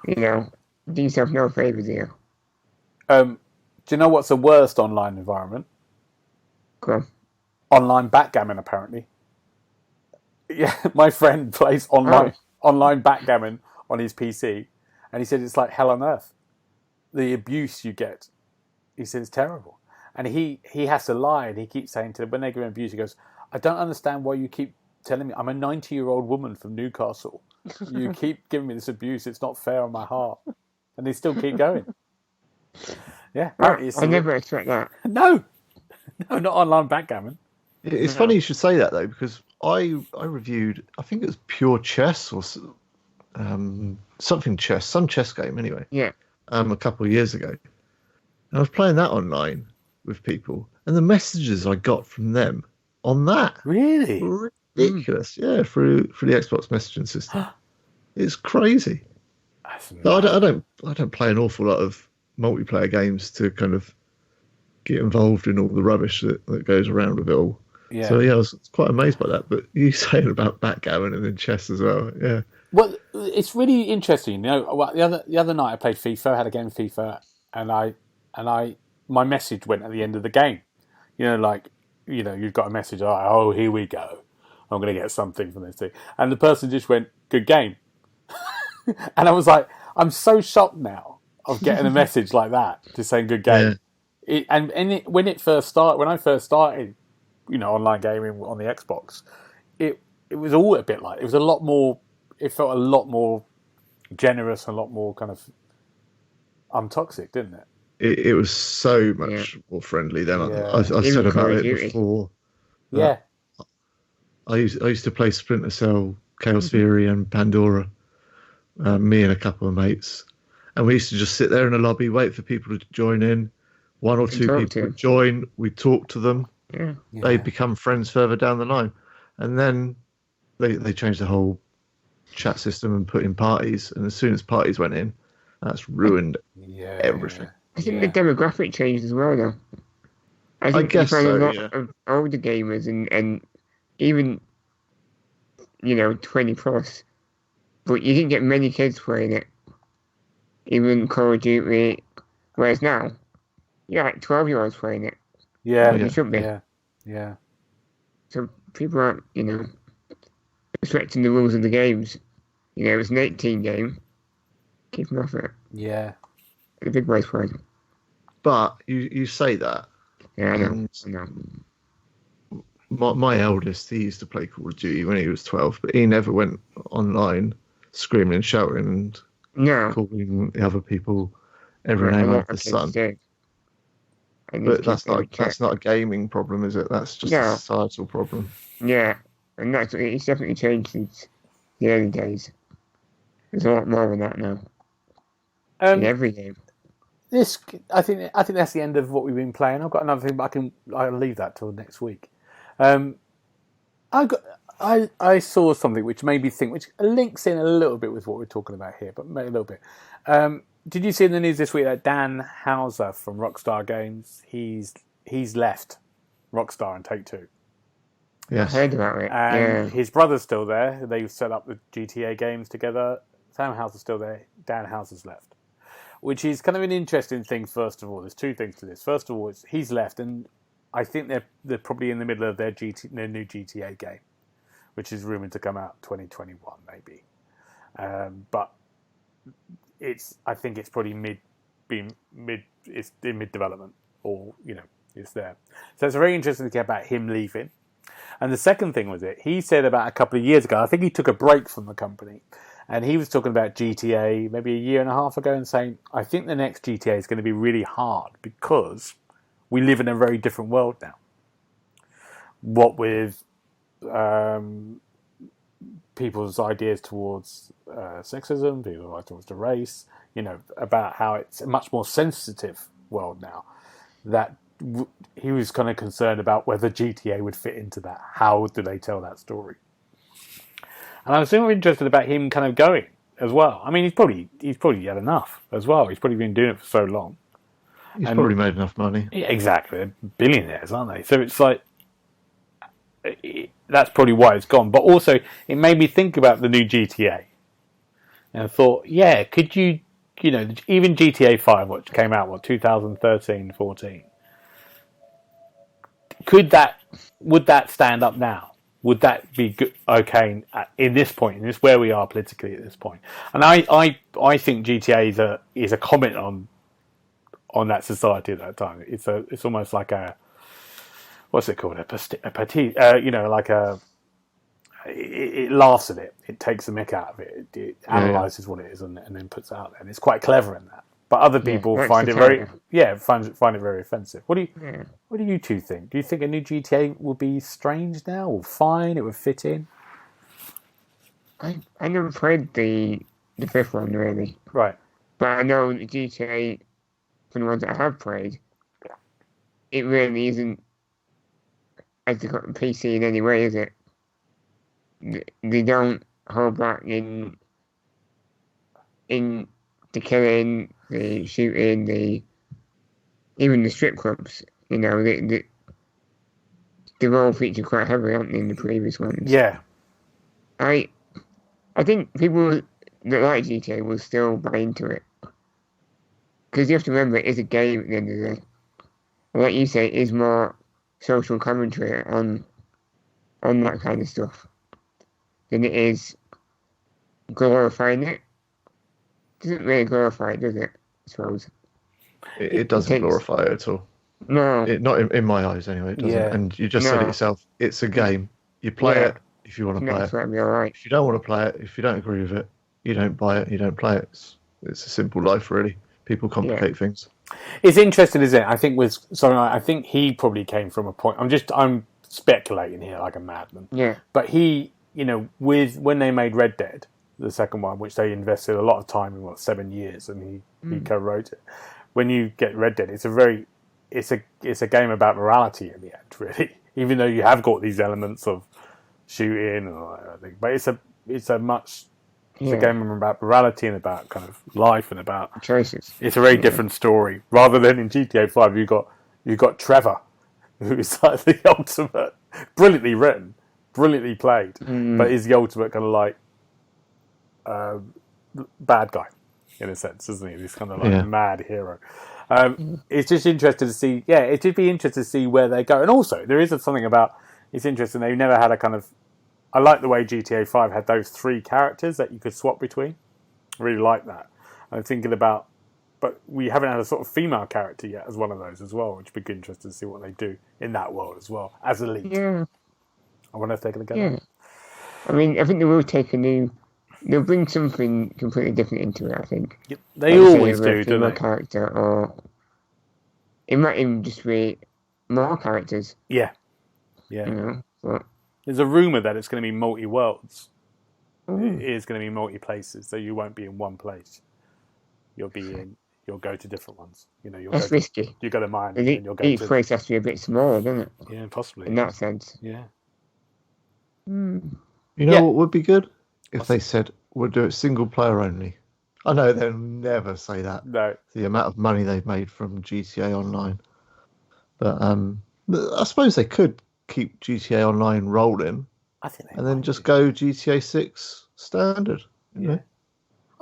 You know, do yourself no favours here. Do you know what's the worst online environment? Go on. Online backgammon, apparently. Yeah, my friend plays online backgammon on his PC, and he said it's like hell on earth. The abuse you get, he said, it's terrible. And he has to lie, and he keeps saying to them, when they give him abuse, he goes, I don't understand why you keep telling me, I'm a 90-year-old woman from Newcastle. You keep giving me this abuse, it's not fair on my heart. And they still keep going. Yeah. I never expect that. No, not online backgammon. It's funny you should say that, though, because I reviewed, I think it was Pure Chess or something chess, some chess game anyway. Yeah. A couple of years ago. And I was playing that online with people, and the messages I got from them on that Really? were ridiculous. Yeah, through the Xbox messaging system. It's crazy. But I don't play an awful lot of multiplayer games to kind of get involved in all the rubbish that goes around with it all. Yeah. So yeah, I was quite amazed by that. But you saying about backgammon and then chess as well, yeah. Well, it's really interesting. You know, well, the other night I played FIFA, had a game of FIFA, and my message went at the end of the game. You know, like, you know, you've got a message, oh, here we go. I'm going to get something from this thing. And the person just went, good game. And I was like, I'm so shocked now of getting a message like that, just saying good game. Yeah. When I first started, you know, online gaming on the Xbox, it was all a bit like, it was a lot more, it felt a lot more generous, a lot more kind of untoxic, didn't it? It was so much more friendly than I said about it before. Yeah. I used to play Splinter Cell, Chaos Theory, and Pandora. Me and a couple of mates, and we used to just sit there in the lobby, wait for people to join in. One or two people would join. We'd talk to them. Yeah. They'd become friends further down the line, and then they changed the whole chat system and put in parties. And as soon as parties went in, that's ruined everything. I think the demographic changed as well, though. I guess you find so, a lot of older gamers and even, you know, 20 plus, but you didn't get many kids playing it. Even Call of Duty, whereas now, you're like 12-year-olds playing it. Yeah, you should be. Yeah. So people aren't, you know, respecting the rules of the games. You know, it's an 18 game. Keep them off it. Yeah. The big boys play. But you say that. Yeah, I know. My eldest, he used to play Call of Duty when he was 12, but he never went online screaming and shouting and calling the other people every name under the sun. But that's not a gaming problem, is it? That's just a societal problem. Yeah, and it's definitely changed since the early days. There's a lot more than that now. In every game. I think that's the end of what we've been playing. I've got another thing, but I'll leave that till next week. I saw something which made me think, which links in a little bit with what we're talking about here, but maybe a little bit. Did you see in the news this week that Dan Houser from Rockstar Games, he's left Rockstar and Take-Two? Yes. I heard about it. And his brother's still there. They've set up the GTA games together. Sam Houser's still there. Dan Houser's left. Which is kind of an interesting thing, first of all. There's two things to this. First of all, he's left, and I think they're probably in the middle of their new GTA game, which is rumored to come out 2021 maybe. But I think it's probably it's in mid development, or it's there. So it's very interesting to get about him leaving. And the second thing was he said about a couple of years ago, I think he took a break from the company, and he was talking about GTA maybe a year and a half ago and saying, I think the next GTA is going to be really hard because we live in a very different world now. What with people's ideas towards sexism, people's ideas towards the race, about how it's a much more sensitive world now. That he was kind of concerned about whether GTA would fit into that. How do they tell that story? And I was super interested about him kind of going as well. I mean, he's probably had enough as well. He's probably been doing it for so long. He's probably made enough money. Yeah, exactly. They're billionaires, aren't they? So it's like, that's probably why it's gone. But also, it made me think about the new GTA. And I thought, yeah, could you, even GTA 5, which came out, 2013, 14, would that stand up now? Would that be good, okay in this point, in this where we are politically at this point? And I think GTA is a comment on that society at that time. It's almost like a, what's it called? It laughs at it. It takes the mick out of it. It analyses what it is and then puts it out there. And it's quite clever in that. But other people find it find it very offensive. What do you two think? Do you think a new GTA will be strange now, or fine? It would fit in? I never played the fifth one really, right? But I know the GTA, from the ones that I have played, it really isn't as the PC in any way, is it? They don't hold back in the killing, the shooting, even the strip clubs. They've all featured quite heavily, haven't they, in the previous ones? Yeah. I think people that like GTA will still buy into it, because you have to remember it is a game at the end of the day. And like you say, it is more social commentary on that kind of stuff than it is glorifying it. Doesn't really glorify it, does it? I suppose it doesn't glorify it at all. No, not in my eyes anyway. It doesn't. Yeah. And you just said it yourself. It's a game. You play it if you want to play it. Right, all right. If you don't want to play it, if you don't agree with it, you don't buy it. You don't play it. It's a simple life, really. People complicate things. It's interesting, isn't it? I think he probably came from a point. I'm speculating here like a madman. Yeah. But he, when they made Red Dead, the second one, which they invested a lot of time in, 7 years, and he co-wrote it. When you get Red Dead, it's a game about morality in the end, really. Even though you have got these elements of shooting and all that, I think, but it's a game about morality and about kind of life and about choices. It's a very different story. Rather than in GTA 5, you got Trevor, who is like the ultimate, brilliantly written, brilliantly played, but is the ultimate kind of like bad guy in a sense, isn't he? This kind of like mad hero. It's just interesting to see. Yeah, it should be interesting to see where they go. And also, there is something about. It's interesting. They've never had a kind of. I like the way GTA 5 had those 3 characters that you could swap between. I really like that. I'm thinking about, but we haven't had a sort of female character yet as one of those as well, which would be interesting to see what they do in that world as well as a lead. Yeah. I wonder if they're going to get that. I mean, I think they will take they'll bring something completely different into it, I think. Yep. They always do, don't they? Character, or it might even just be more characters. Yeah. But there's a rumour that it's going to be multi-worlds. It is going to be multi-places, so you won't be in one place. You'll go to different ones. That's risky. You go to mine, and you'll go each place has to be a bit smaller, doesn't it? Yeah, possibly. In that sense. Yeah. What would be good? If they said, we'll do it single player only. I know they'll never say that. No. The amount of money they've made from GTA Online. But I suppose they could keep GTA Online rolling. I think and then just go GTA 6 standard. You know?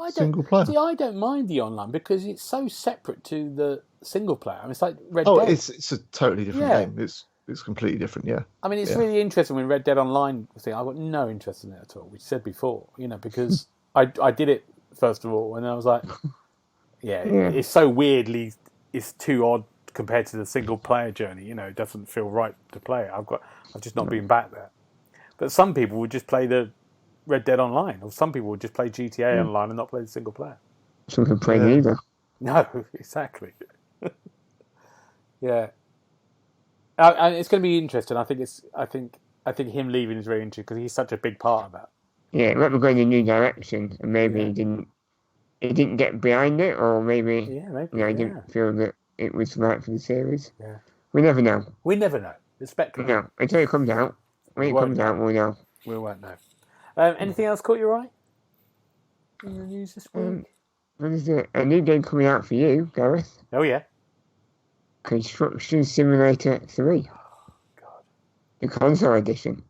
single player. See, I don't mind the online because it's so separate to the single player. I mean, it's like Red Oh, Dead. it's a totally different game. It's completely different. Yeah. I mean, it's really interesting when Red Dead Online thing. I've got no interest in it at all, which I said before, because I did it first of all, and I was like, it's so weirdly, it's too odd compared to the single player journey. It doesn't feel right to play it. I've just not been back there. But some people would just play the Red Dead Online, or some people would just play GTA Online and not play the single player. Some can play neither. No, exactly. Yeah. And it's going to be interesting. I think him leaving is very interesting because he's such a big part of that. Yeah, it might be going in a new direction, and maybe he didn't get behind it, or maybe he didn't feel that it was right for the series. Yeah, we never know. It's speculative. No, until it comes out. When it comes out, we'll know. We won't know. Anything else caught your eye in the news this week? What is it? A new game coming out for you, Gareth? Oh yeah. Construction Simulator 3. Oh, God. The console edition.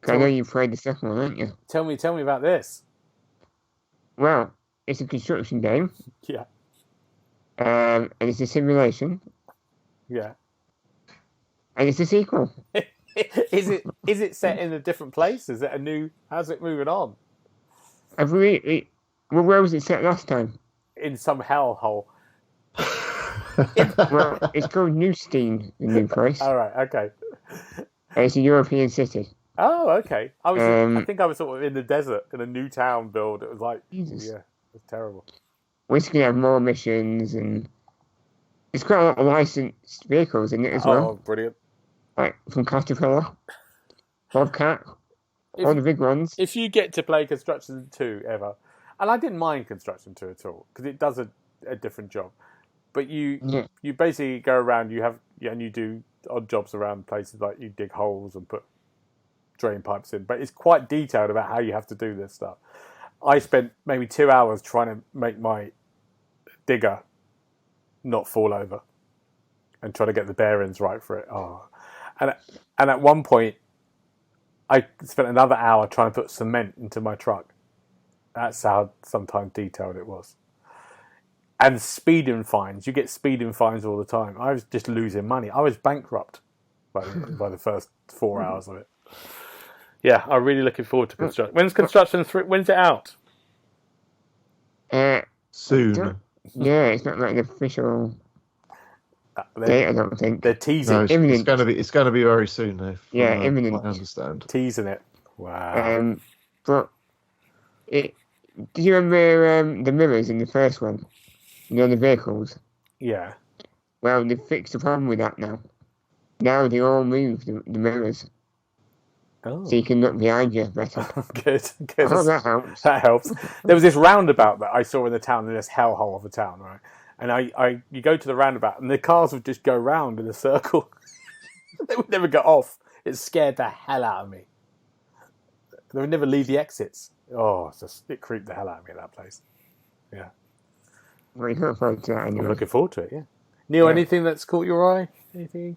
I know you played the second one, haven't you? Tell me about this. Well, it's a construction game. Yeah. And it's a simulation. Yeah. And it's a sequel. Is it set in a different place? Is it a new? How's it moving on? Where was it set last time? In some hellhole. Well, it's called Newstein, the new place. All right, okay. And it's a European city. Oh, okay. I think I was sort of in the desert in a new town build. It was like, Jesus. Yeah, it was terrible. We're just gonna have more missions, and it's quite a lot of licensed vehicles in it as well. Oh, brilliant! Like from Caterpillar, Bobcat, all the big ones. If you get to play Construction 2 ever, and I didn't mind Construction 2 at all because it does a different job. But you basically go around, and you do odd jobs around places, like you dig holes and put drain pipes in. But it's quite detailed about how you have to do this stuff. I spent maybe 2 hours trying to make my digger not fall over and try to get the bearings right for it. Oh, and at one point, I spent another hour trying to put cement into my truck. That's how sometimes detailed it was. And speeding fines. You get speeding fines all the time. I was just losing money. I was bankrupt by the first 4 hours of it. Yeah, I'm really looking forward to Construction. When's Construction 3? When's it out? Soon. Yeah, it's not like an official date, I don't think. They're teasing. No, it's going to be very soon, though. Imminent. I understand. Teasing it. Wow. But do you remember the mirrors in the first one? The vehicles? Yeah. Well, they've fixed the problem with that now. Now they all move the mirrors. Oh. So you can look behind you better. Good. Oh, that helps. That helps. There was this roundabout that I saw in the town, in this hellhole of a town, right? And you go to the roundabout, and the cars would just go round in a circle. They would never get off. It scared the hell out of me. They would never leave the exits. Oh, it creeped the hell out of me at that place. Yeah. Well, you look forward to that anyway. I'm looking forward to it, yeah. Neil, anything that's caught your eye? Anything?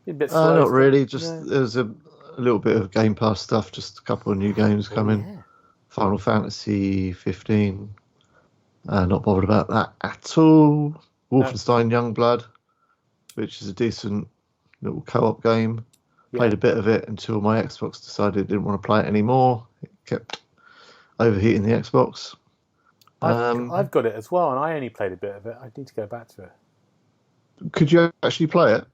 A bit slow, not really. Just there's a little bit of Game Pass stuff. Just a couple of new games coming. Yeah. Final Fantasy 15. Not bothered about that at all. Wolfenstein Youngblood, which is a decent little co-op game. Played a bit of it until my Xbox decided it didn't want to play it anymore. It kept overheating the Xbox. I've got it as well, and I only played a bit of it. I need to go back to it. Could you actually play it?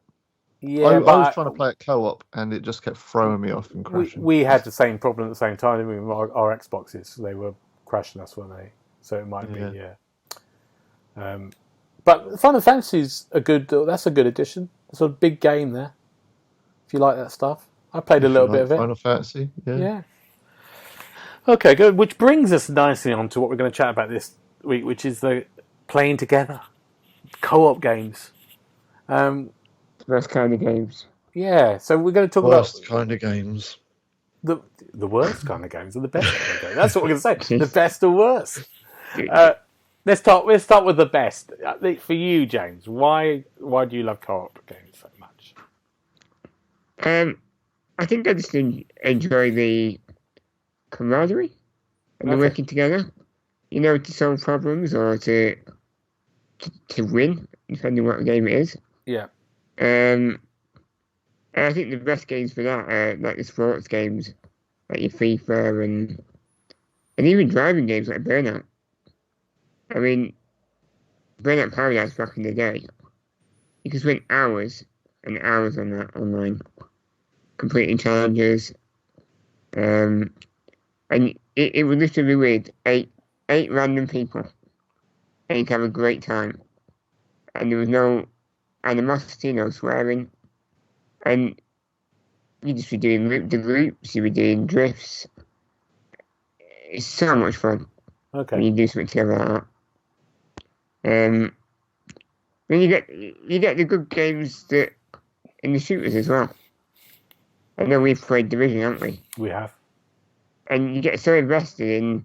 Yeah, I was trying to play it co-op, and it just kept throwing me off and crashing. We had the same problem at the same time, didn't we? Our Xboxes, they were crashing us, weren't they? So it might be, but Final Fantasy's that's a good addition. It's a big game there. If you like that stuff, I played a little bit of it. Final Fantasy, yeah. Okay, good. Which brings us nicely on to what we're going to chat about this week, which is the playing together co-op games. Best kind of games. Yeah, so we're going to talk about worst kind of games. The worst kind of games are the best kind of games. That's what we're going to say. The best or worst. Let's start with the best. For you, James, why do you love co-op games so much? I think I just enjoy the camaraderie and the working together. to solve problems or to win, depending on what game it is. Yeah. And I think the best games for that are like the sports games, like your FIFA and even driving games like Burnout. I mean, Burnout Paradise back in the day, you could spend hours and hours on that online, completing challenges. And it was literally with eight random people, and you could have a great time. And there was no animosity, no swearing, and you just be doing loop-de-loops, you be doing drifts. It's so much fun Okay. when you do something together like that. Then you get the good games that in the shooters as well. I know we've played Division, haven't we? We have. And you get so invested in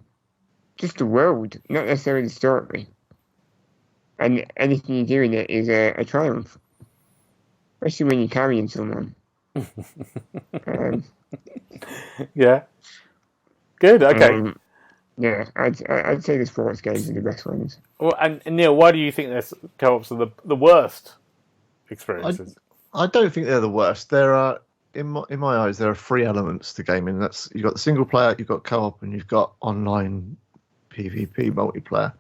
just the world, not necessarily the story. And anything you do in it is a triumph, especially when you're carrying someone. Yeah. Good. Okay. Yeah, I'd say the sports games are the best ones. Well, and Neil, why do you think this co-ops are the worst experiences? I don't think they're the worst. There are, in my eyes, there are 3 elements to gaming. That's you've got the single player, you've got co-op, and you've got online PvP multiplayer.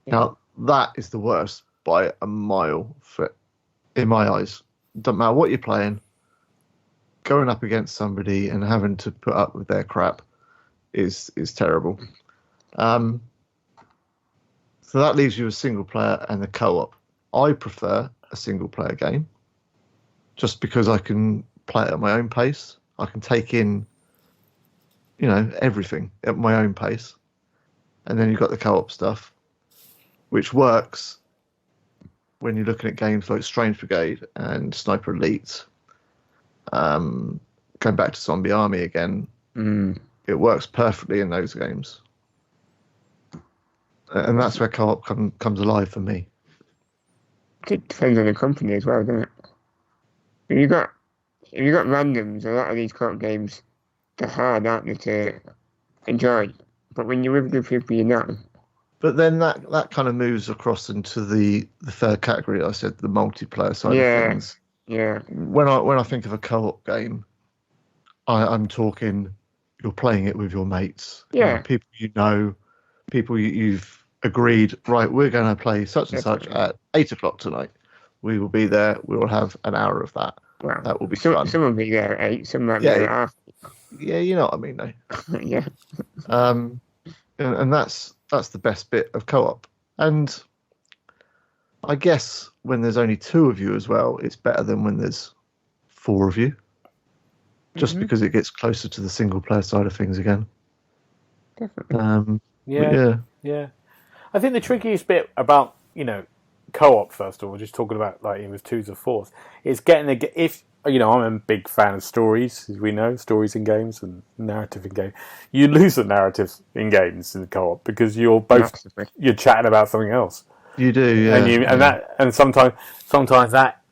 Yeah. Now that is the worst by a mile, in my eyes. Doesn't matter what you're playing, going up against somebody and having to put up with their crap is terrible. So that leaves you a single player and the co-op. I prefer a single player game just because I can play it at my own pace. I can take in, everything at my own pace. And then you've got the co-op stuff, which works when you're looking at games like Strange Brigade and Sniper Elite. Going back to Zombie Army again, it works perfectly in those games. And that's where co-op comes alive for me. It depends on the company as well, doesn't it? If you got randoms, a lot of these co-op games, they're hard, aren't they, to enjoy. But when you're with good people, you know. But then that kind of moves across into the third category. I said the multiplayer side of things. Yeah. When I think of a co-op game, I'm talking you're playing it with your mates. Yeah. People people you've agreed, right, we're going to play such and such at 8:00 tonight. We will be there. We will have an hour of that. Wow. That will be fun. Some will be there at 8, some might be there at half. Yeah, you know what I mean, though. Yeah. And that's the best bit of co-op. And I guess when there's only 2 of you as well, it's better than when there's 4 of you. Just because it gets closer to the single player side of things again. Definitely. Yeah. I think the trickiest bit about, co-op, first of all, just talking about like with 2s or 4s, is getting I'm a big fan of stories, as we know, stories in games and narrative in games. You lose the narratives in games in co-op because you're chatting about something else. You do, yeah. And sometimes that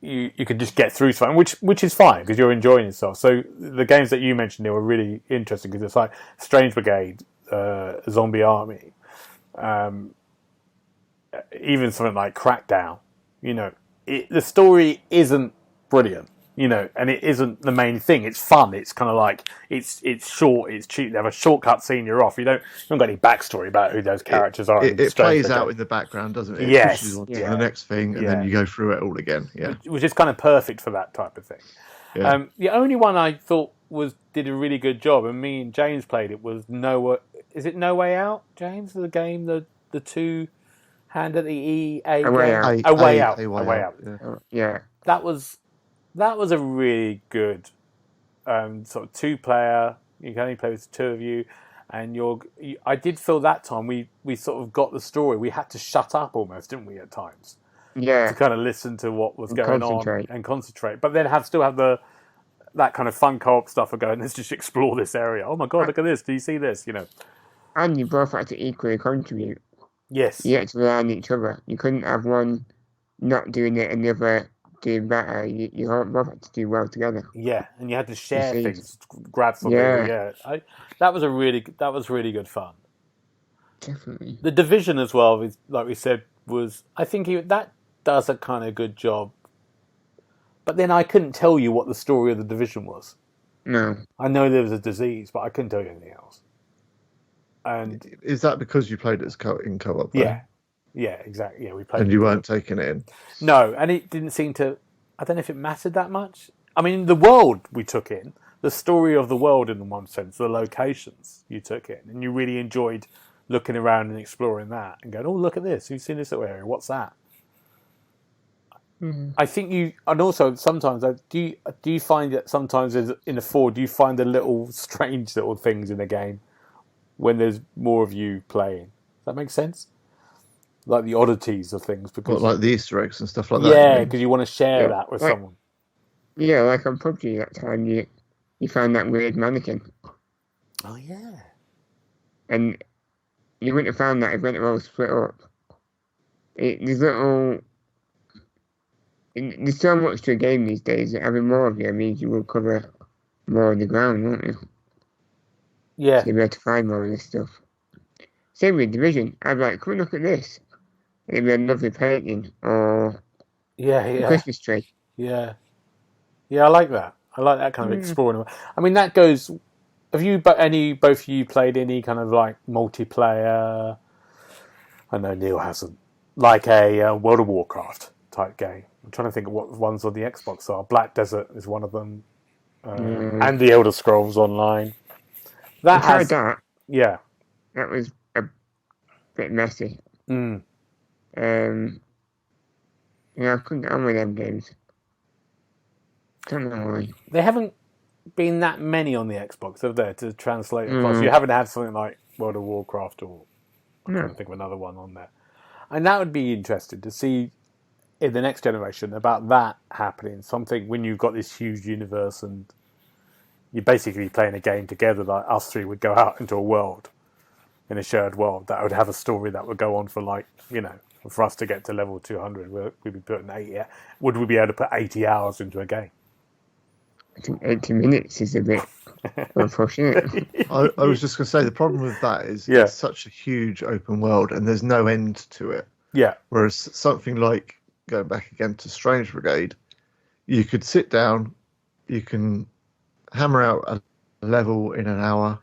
you can just get through something, which is fine because you're enjoying yourself. So the games that you mentioned, they were really interesting because it's like Strange Brigade, Zombie Army, even something like Crackdown. The story isn't brilliant, and it isn't the main thing. It's fun. It's kind of like it's short. It's cheap. They have a shortcut scene. You're off. You don't got any backstory about who those characters are. It plays out in the background, doesn't it? Yes. It pushes on to the next thing, and then you go through it all again. Yeah, which is kind of perfect for that type of thing. Yeah. The only one I thought did a really good job, and me and James played it, was Is it No Way Out, James? The game, the 2 hand at the EA. A Way Out. A Way Out. Yeah. That was a really good sort of 2-player. You can only play with 2 of you, and I did feel that time we sort of got the story. We had to shut up almost, didn't we, at times? Yeah. To kind of listen to what was going on and concentrate, but then still have that kind of fun co-op stuff of going, let's just explore this area. Oh my god, look at this! Do you see this? And you both had to equally contribute. Yes. You had to rely on each other. You couldn't have one not doing it and the other doing better. You both had to do well together. Yeah, and you had to share things, grab something. Yeah. That was really good fun. definitely. The Division as well, is, like we said, was I think that does a kind of good job. But then I couldn't tell you what the story of the Division was. No. I know there was a disease, but I couldn't tell you anything else. And is that because you played it as in co-op? Though? Yeah, exactly. Yeah, we played. And you weren't taking it in. No, and it didn't seem to. I don't know if it mattered that much. I mean, the world we took in, the story of the world in one sense, the locations you took in, and you really enjoyed looking around and exploring that and going, "Oh, look at this! You've seen this little area. What's that?" Mm-hmm. I think you, and also sometimes do you find that sometimes in a 4, do you find the little strange little things in the game when there's more of you playing? Does that make sense? Like the oddities of things, because like the Easter eggs and stuff like that. Yeah, because you want to share that with like, someone. Yeah, like on PUBG that time, you found that weird mannequin. Oh yeah. And you wouldn't have found that if it went all split up. There's so much to a game these days that having more of you means you will cover more of the ground, won't you? Yeah. So you'll be able to find more of this stuff. Same with Division. I'd be like, come and look at this. It'd be a lovely painting or a Christmas tree. Yeah. Yeah, I like that. I like that kind of exploring. I mean, that goes... Have you, both of you played any kind of like multiplayer... I know Neil hasn't. Like a World of Warcraft type game. I'm trying to think of what ones on the Xbox are. Black Desert is one of them. And the Elder Scrolls Online. I tried that. Yeah. That was a bit messy. Mm. Yeah, I couldn't get on with them games. Don't know why. There haven't been that many on the Xbox, have there, to translate across? You haven't had something like World of Warcraft or... I can't think of another one on there. And that would be interesting to see in the next generation about that happening. Something when you've got this huge universe and you're basically playing a game together, like us three would go out into a world, in a shared world, that would have a story that would go on for like, for us to get to level 200, we'd be putting 80. Would we be able to put 80 hours into a game? I think 80 minutes is a bit unfortunate. I was just going to say, the problem with that is it's such a huge open world and there's no end to it. Yeah. Whereas something like, going back again to Strange Brigade, you could sit down, you can hammer out a level in an hour,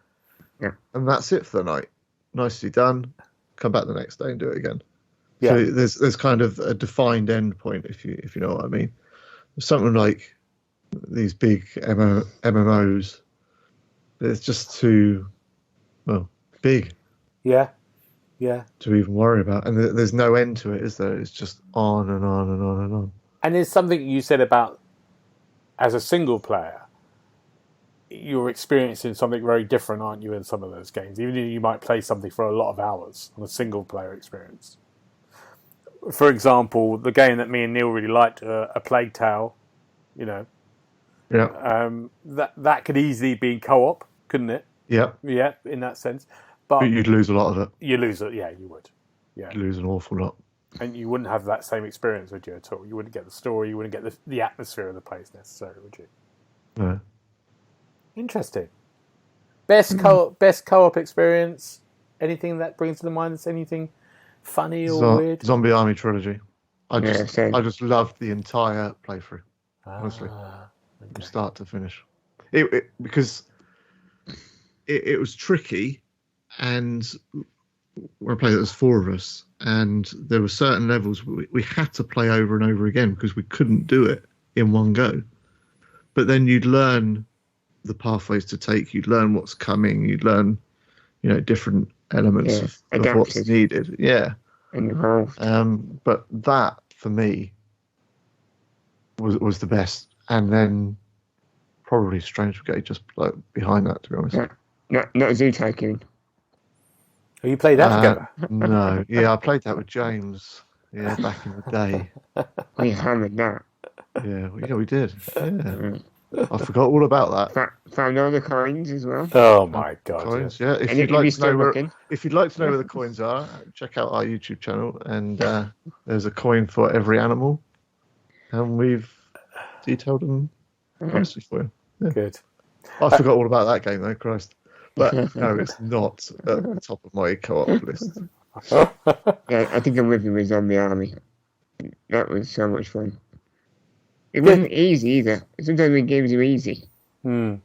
and that's it for the night. Nicely done. Come back the next day and do it again. Yeah. So there's kind of a defined end point, if you know what I mean. Something like these big MMOs, it's just too big. Yeah. To even worry about, and there's no end to it, is there? It's just on and on and on and on. And there's something you said about, as a single player, you're experiencing something very different, aren't you, in some of those games? Even though you might play something for a lot of hours on a single player experience. For example, the game that me and Neil really liked, A Plague Tale, Yeah. That could easily be co-op, couldn't it? Yeah. Yeah, in that sense. But you'd lose a lot of it. You lose it, yeah, you would. Yeah. You'd lose an awful lot. And you wouldn't have that same experience, would you, at all? You wouldn't get the story, you wouldn't get the atmosphere of the place necessarily, would you? No. Interesting. Best co-op experience? Anything that brings to the mind that's anything funny or weird? Zombie Army Trilogy. I just loved the entire playthrough. Honestly. From start to finish. Because it was tricky, and when I played it, there was 4 of us, and there were certain levels we had to play over and over again because we couldn't do it in one go. But then you'd learn the pathways to take, you'd learn what's coming, you'd learn, different elements of what's needed. Yeah. But that, for me, was the best. And then probably Strange Brigade just like behind that, to be honest. Not Zoo Tycoon. Have you played that together? No. Yeah, I played that with James. Yeah, back in the day. We hammered that. Yeah, we did. Yeah. I forgot all about that. Found all the coins as well. Oh my god! Coins, yeah. If you'd like to know where the coins are, check out our YouTube channel, and there's a coin for every animal, and we've detailed them nicely for you. Yeah. Good. I forgot all about that game though. Christ. But no, it's not at the top of my co-op list. Yeah, I think I'm with you with Zombie Army. That was so much fun. It wasn't easy either. Sometimes when games are easy, you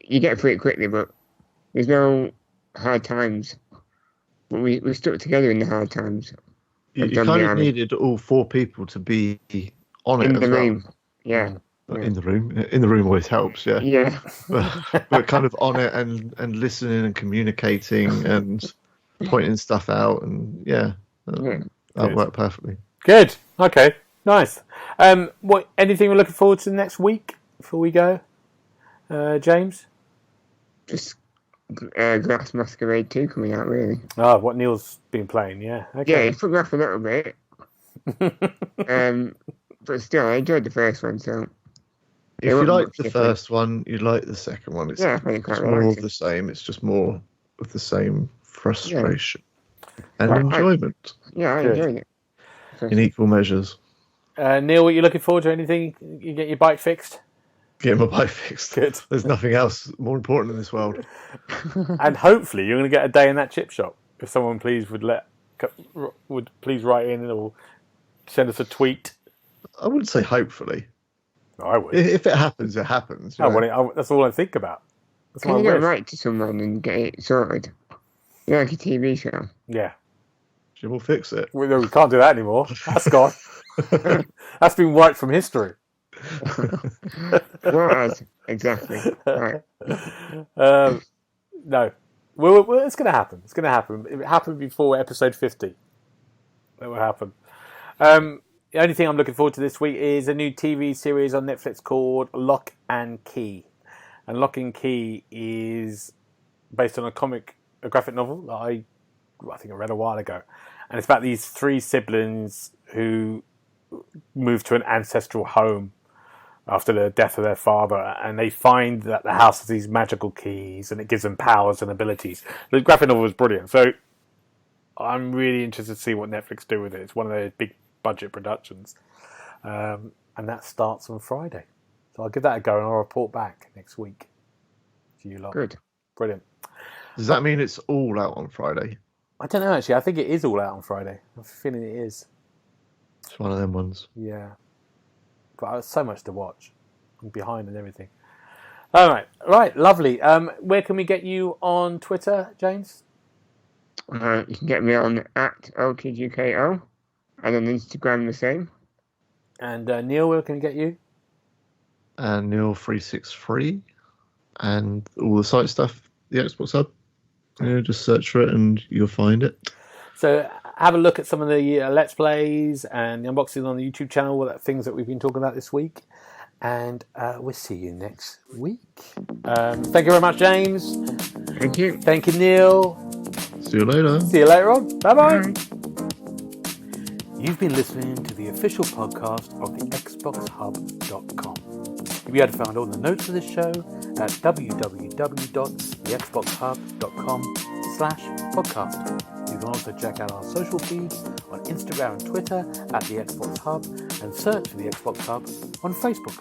get through it quickly, but there's no hard times. But we stuck together in the hard times. You kind of needed all 4 people to be on it in as the well. room. Yeah. In the room. In the room always helps, yeah. Yeah. but kind of on it and listening and communicating and pointing stuff out, and that worked perfectly. Good. Okay. Nice. Anything we're looking forward to next week before we go, James? Just Glass Masquerade 2 coming out, really. Oh, what Neil's been playing, yeah. Okay. Yeah, it took me off a little bit. But still, I enjoyed the first one, so... If you like the first one, you like the second one. It's, I think it's more of the same. It's just more of the same frustration and enjoyment. I enjoyed it. In equal measures. Neil, what are you looking forward to? Anything? You get your bike fixed? Get my bike fixed. Good. There's nothing else more important in this world. And hopefully you're going to get a day in that chip shop. If someone please would please write in or send us a tweet. I wouldn't say hopefully. I would. If it happens, it happens. That's all I think about. That's Can you get right to someone and get it sorted? Like a TV show. Yeah. Jim will fix it. We can't do that anymore. That's gone. That's been wiped from history. What? Exactly. Right. No. Well, it's going to happen. It's going to happen. It happened before episode 50. That will happen. The only thing I'm looking forward to this week is a new TV series on Netflix called Lock and Key. And Lock and Key is based on a graphic novel that I think I read a while ago. And it's about these 3 siblings who move to an ancestral home after the death of their father, and they find that the house has these magical keys and it gives them powers and abilities. The graphic novel was brilliant, so I'm really interested to see what Netflix do with it. It's one of their big budget productions, and that starts on Friday, so I'll give that a go and I'll report back next week to you lot. Good. Brilliant. Does that mean it's all out on Friday? I don't know, actually. I think it is all out on Friday. I'm feeling it is. It's one of them ones. Yeah. But there's so much to watch. I'm behind and everything. All right. Right. Lovely. Where can we get you on Twitter, James? You can get me on @LKGKO and on Instagram the same. And Neil, where can we get you? And Neil363 and all the site stuff, the Xbox Hub. Just search for it and you'll find it. So have a look at some of the Let's Plays and the unboxing on the YouTube channel, all the things that we've been talking about this week. And we'll see you next week. Thank you very much, James. Thank you. Thank you, Neil. See you later. See you later on. Bye-bye. Bye. You've been listening to the official podcast of TheXboxHub.com. You'll be able to find all the notes for this show at www.TheXboxHub.com/podcast. You can also check out our social feeds on Instagram and Twitter @TheXboxHub and search for The Xbox Hub on Facebook.